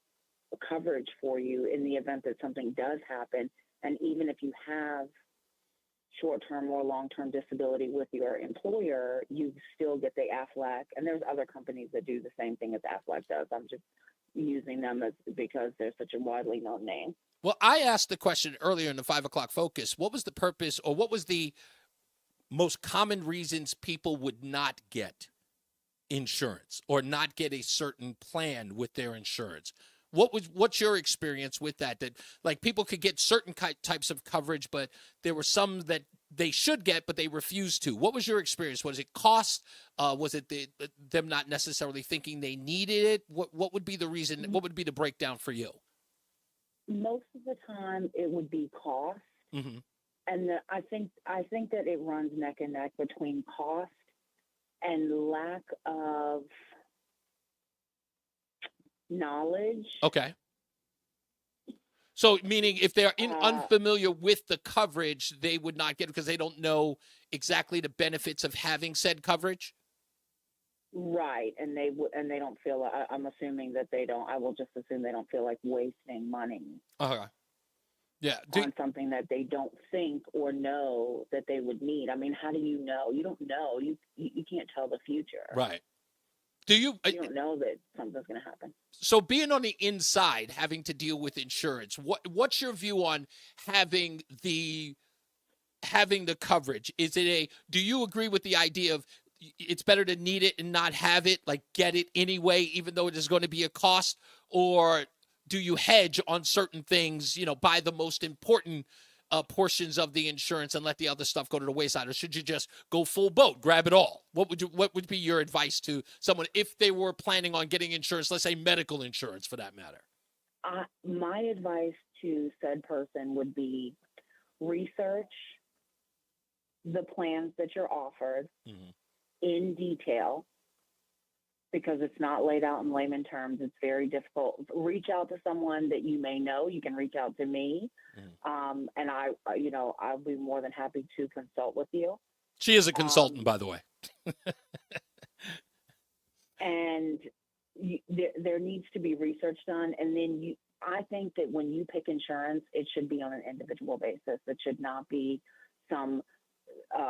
coverage for you in the event that something does happen. And even if you have short-term or long-term disability with your employer, you still get the AFLAC. And there's other companies that do the same thing as AFLAC does. I'm just using them because they're such a widely known name. Well, I asked the question earlier in the 5 o'clock focus. What was the purpose, or what was the most common reasons people would not get insurance or not get a certain plan with their insurance? What's your experience with that? That like people could get certain types of coverage, but there were some that they should get, but they refused to. What was your experience? Was it cost? Was it them not necessarily thinking they needed it? What would be the reason? What would be the breakdown for you? Most of the time, it would be cost, Mm-hmm. and I think that it runs neck and neck between cost and lack of knowledge. Okay. So, meaning if they're unfamiliar with the coverage, they would not get it because they don't know exactly the benefits of having said coverage? Right, and they don't feel. I'm assuming that they don't. I will just assume they don't feel like wasting money. Okay. Yeah. On something that they don't think or know that they would need. I mean, how do you know? You don't know. You can't tell the future. Right. Do you? You don't know that something's going to happen. So being on the inside, having to deal with insurance, what's your view on having the coverage? Is it do you agree with the idea of it's better to need it and not have it, like get it anyway, even though it is going to be a cost? Or do you hedge on certain things, buy the most important portions of the insurance and let the other stuff go to the wayside? Or should you just go full boat, grab it all? What would be your advice to someone if they were planning on getting insurance, let's say medical insurance for that matter? My advice to said person would be research the plans that you're offered in detail, because it's not laid out in layman terms. It's very difficult. Reach out to someone that you may know. You can reach out to me, and I'll be more than happy to consult with you. She is a consultant, by the way. And there needs to be research done, and then I think that when you pick insurance, it should be on an individual basis. It should not be some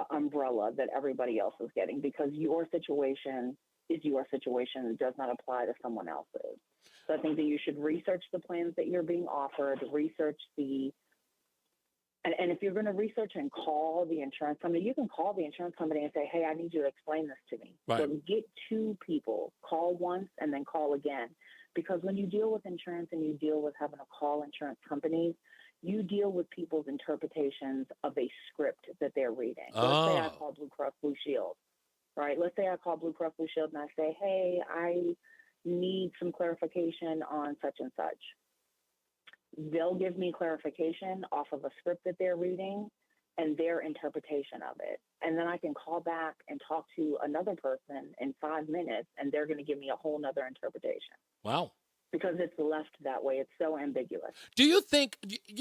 umbrella that everybody else is getting, because your situation is your situation. It does not apply to someone else's. So I think that you should research the plans that you're being offered, research and if you're going to research and call the insurance company, you can call the insurance company and say, hey, I need you to explain this to me. Right. So get two people, call once and then call again. Because when you deal with insurance and you deal with having to call insurance companies, you deal with people's interpretations of a script that they're reading. So let's say I call Blue Cross Blue Shield, right? Let's say I call Blue Cross Blue Shield and I say, hey, I need some clarification on such and such. They'll give me clarification off of a script that they're reading and their interpretation of it. And then I can call back and talk to another person in 5 minutes, and they're going to give me a whole nother interpretation. Wow. Because it's left that way. It's so ambiguous. Do you think,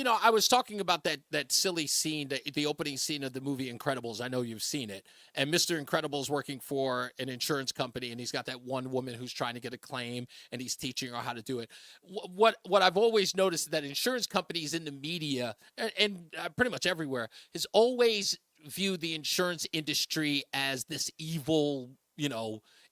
I was talking about that silly scene, the opening scene of the movie Incredibles. I know you've seen it. And Mr. Incredible's working for an insurance company, and he's got that one woman who's trying to get a claim, and he's teaching her how to do it. What I've always noticed is that insurance companies in the media, and pretty much everywhere, has always viewed the insurance industry as this evil,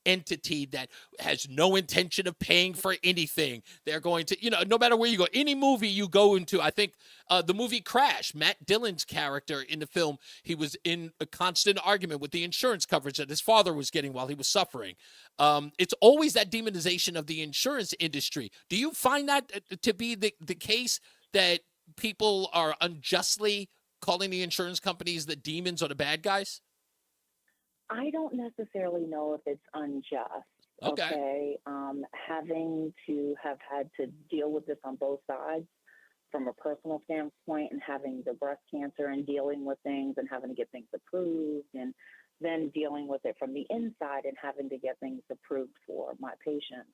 entity that has no intention of paying for anything. They're going to, no matter where you go, any movie you go into, I think the movie Crash, Matt Dillon's character in the film, he was in a constant argument with the insurance coverage that his father was getting while he was suffering. It's always that demonization of the insurance industry. Do you find that to be the case, that people are unjustly calling the insurance companies the demons or the bad guys? I don't necessarily know if it's unjust. Okay. Having to have had to deal with this on both sides from a personal standpoint, and having the breast cancer and dealing with things and having to get things approved, and then dealing with it from the inside and having to get things approved for my patients.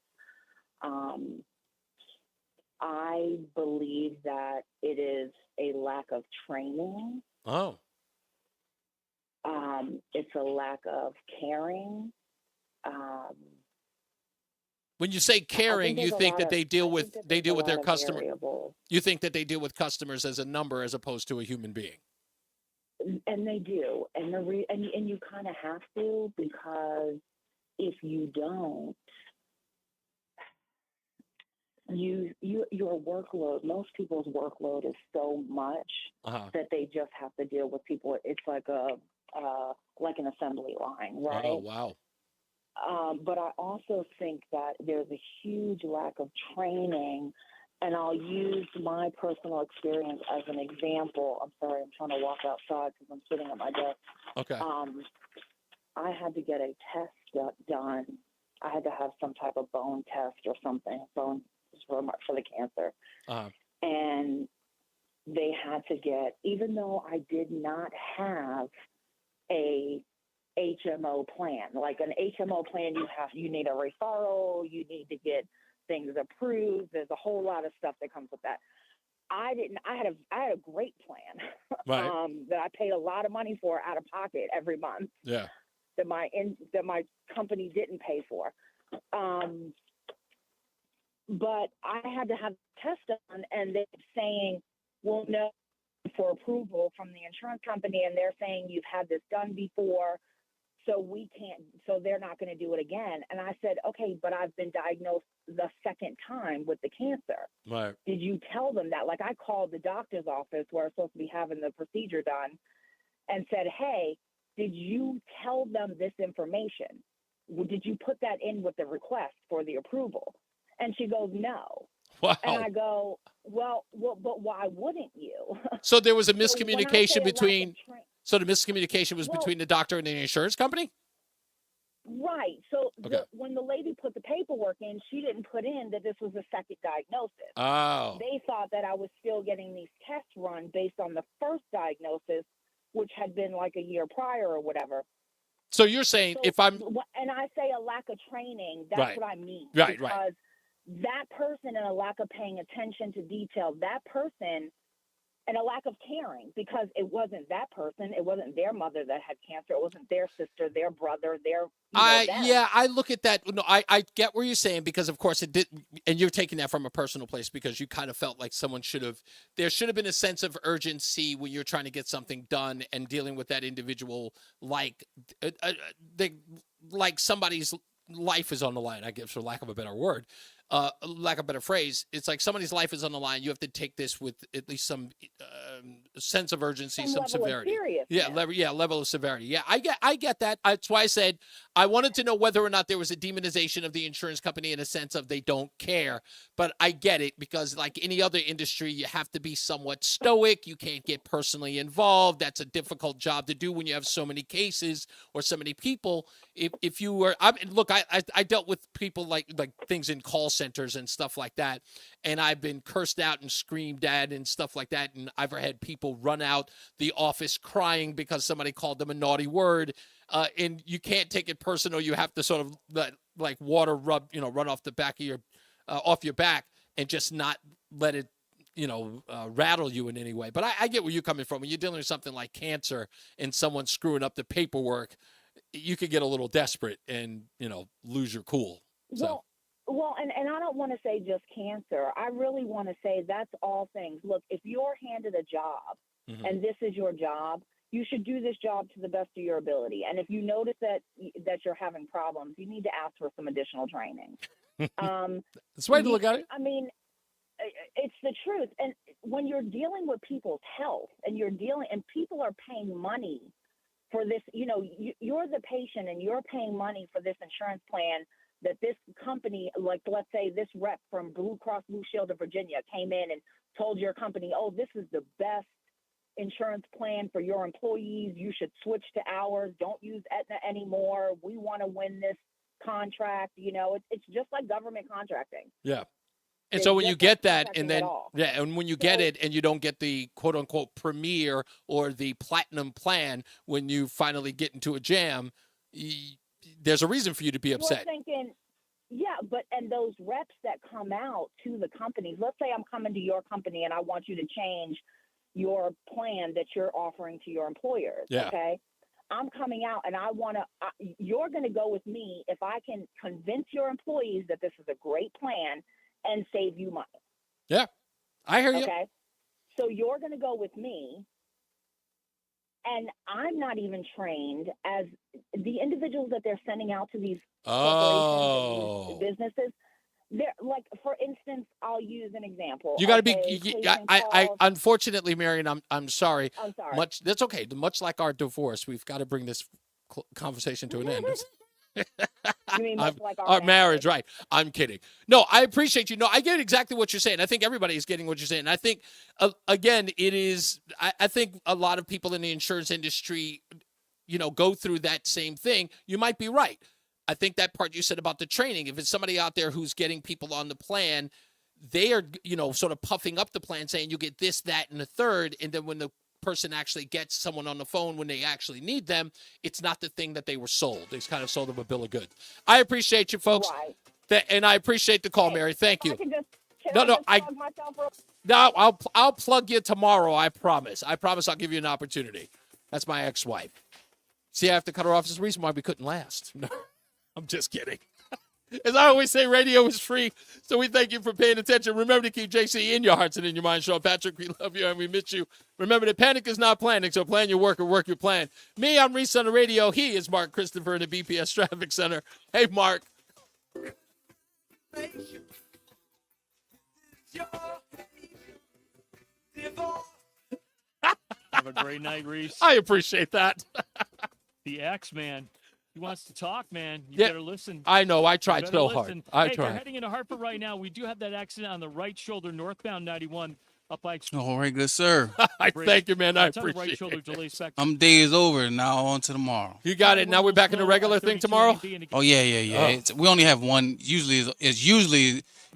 I believe that it is a lack of training. Oh. It's a lack of caring. When you say caring, you think that they deal with their customer. You think that they deal with customers as a number as opposed to a human being. And they do, and and you kind of have to, because if you don't, your workload, most people's workload is so much that they just have to deal with people. It's like like an assembly line, right? Oh, wow. But I also think that there's a huge lack of training, and I'll use my personal experience as an example. I'm sorry, I'm trying to walk outside because I'm sitting at my desk. Okay. I had to get a test done. I had to have some type of bone test or something, bone for the cancer. And they had to get, even though I did not have a HMO plan, like an HMO plan, you need a referral, you need to get things approved. There's a whole lot of stuff that comes with that. I had a great plan that I paid a lot of money for out of pocket every month. Yeah. That my company didn't pay for. But I had to have a test done, and they're saying, well, no, for approval from the insurance company, and they're saying you've had this done before, so we can't, so they're not going to do it again. And I said, okay, but I've been diagnosed the second time with the cancer. Right. Did you tell them that? Like, I called the doctor's office where I'm supposed to be having the procedure done and said, hey, did you tell them this information? Did you put that in with the request for the approval? And she goes, no. Wow. And I go, well, but why wouldn't you? So there was a miscommunication the miscommunication was between the doctor and the insurance company? Right. So Okay. when the lady put the paperwork in, she didn't put in that this was a second diagnosis. Oh. They thought that I was still getting these tests run based on the first diagnosis, which had been like a year prior or whatever. So you're saying And I say a lack of training, that's Right. what I mean. Right, because right. that person and a lack of paying attention to detail, that person and a lack of caring, because it wasn't that person, it wasn't their mother that had cancer, it wasn't their sister, their brother, them. I look at that. No, I get where you're saying, because of course it did, and you're taking that from a personal place because you kind of felt like there should have been a sense of urgency when you're trying to get something done and dealing with that individual, like somebody's life is on the line, I guess, for lack of a better word. Lack of a better phrase, it's like somebody's life is on the line. You have to take this with at least some sense of urgency, some severity. Level of severity. Yeah, I get that. That's why I said I wanted to know whether or not there was a demonization of the insurance company in a sense of they don't care. But I get it, because like any other industry, you have to be somewhat stoic. You can't get personally involved. That's a difficult job to do when you have so many cases or so many people. If you were, I dealt with people like things in call centers and stuff like that, and I've been cursed out and screamed at and stuff like that, and I've had people run out the office crying because somebody called them a naughty word, and you can't take it personal. You have to sort of like water run off the back of your off your back and just not let it rattle you in any way. But I get where you're coming from. When you're dealing with something like cancer and someone screwing up the paperwork, you could get a little desperate and lose your cool. So. Well, and I don't want to say just cancer. I really want to say that's all things. Look, if you're handed a job and this is your job, you should do this job to the best of your ability. And if you notice that you're having problems, you need to ask for some additional training. That's the way to look at it. I mean, it's the truth. And when you're dealing with people's health and people are paying money for this, you're the patient and you're paying money for this insurance plan that this company, like let's say this rep from Blue Cross Blue Shield of Virginia came in and told your company, oh, this is the best insurance plan for your employees. You should switch to ours. Don't use Aetna anymore. We want to win this contract. It's just like government contracting. Yeah. And so when you get that, and when you get it and you don't get the quote unquote premier or the platinum plan, when you finally get into a jam, there's a reason for you to be upset. You're thinking, and those reps that come out to the companies, let's say I'm coming to your company and I want you to change your plan that you're offering to your employers. Yeah. Okay. I'm coming out and you're going to go with me if I can convince your employees that this is a great plan and save you money. Yeah. I hear you. Okay. So you're going to go with me. And I'm not even trained as the individuals that they're sending out to these Oh. corporations and these businesses. They're like, for instance, I'll use an example. You got to Okay, be. patient I calls- unfortunately, Marion, I'm sorry. I'm sorry. Much that's okay. Much like our divorce, we've got to bring this conversation to an end. You mean much like Our marriage, right? I'm kidding. No, I appreciate you. No, I get exactly what you're saying. I think everybody is getting what you're saying. I think, again, it is. I think a lot of people in the insurance industry, go through that same thing. You might be right. I think that part you said about the training. If it's somebody out there who's getting people on the plan, they are, sort of puffing up the plan, saying you get this, that, and the third, and then when the person actually gets someone on the phone when they actually need them, it's not the thing that they were sold. They kind of sold them a bill of goods. I appreciate you, folks. Right. And I appreciate the call, Mary. Thank you. Can No, I no, just plug myself real- No, I'll plug you tomorrow. I promise. I'll give you an opportunity. That's my ex-wife. See, I have to cut her off. This is the reason why we couldn't last. No, I'm just kidding. As I always say, radio is free, so we thank you for paying attention. Remember to keep JC in your hearts and in your mind. Sean Patrick, we love you and we miss you. Remember that panic is not planning, so plan your work or work your plan. Me, I'm Reese on the radio. He is Mark Christopher in the BPS Traffic Center. Hey, Mark. Have a great night, Reese. I appreciate that. The X-Man. He wants to talk, man. You Yeah, better listen. I know. I You tried better so hard. listen. I Hey, tried. They're heading into Hartford right now. We do have that accident on the right shoulder, northbound 91, up by. All right, good sir. Thank you, man. I That's on the right appreciate shoulder it. delays back. I'm days over now. On to tomorrow. You got it. Now we're back in the regular thing tomorrow. Oh yeah. Oh. We only have one. Usually,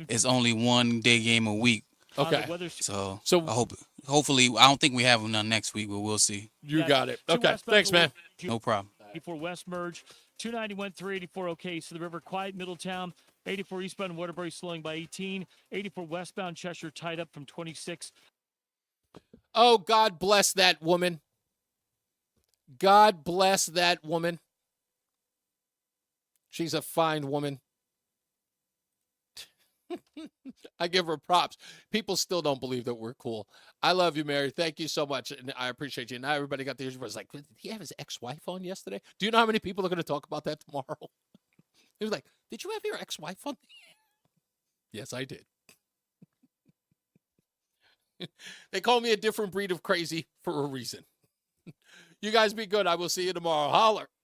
it's only one day game a week. Okay. So hopefully, I don't think we have none next week, but we'll see. You got it. Two Okay. westbound Thanks, man. No problem. 84 West Merge, 291 through 84 okay. So the river quiet, Middletown, 84 eastbound Waterbury slowing by 18, 84 westbound Cheshire tied up from 26. Oh, God bless that woman. God bless that woman. She's a fine woman. I give her props. People still don't believe that we're cool. I love you, Mary. Thank you so much. And I appreciate you. Now everybody got the issue. Was like, did he have his ex-wife on yesterday? Do you know how many people are going to talk about that tomorrow? He was like, did you have your ex-wife on? Yes, I did. They call me a different breed of crazy for a reason. You guys be good. I will see you tomorrow. Holler.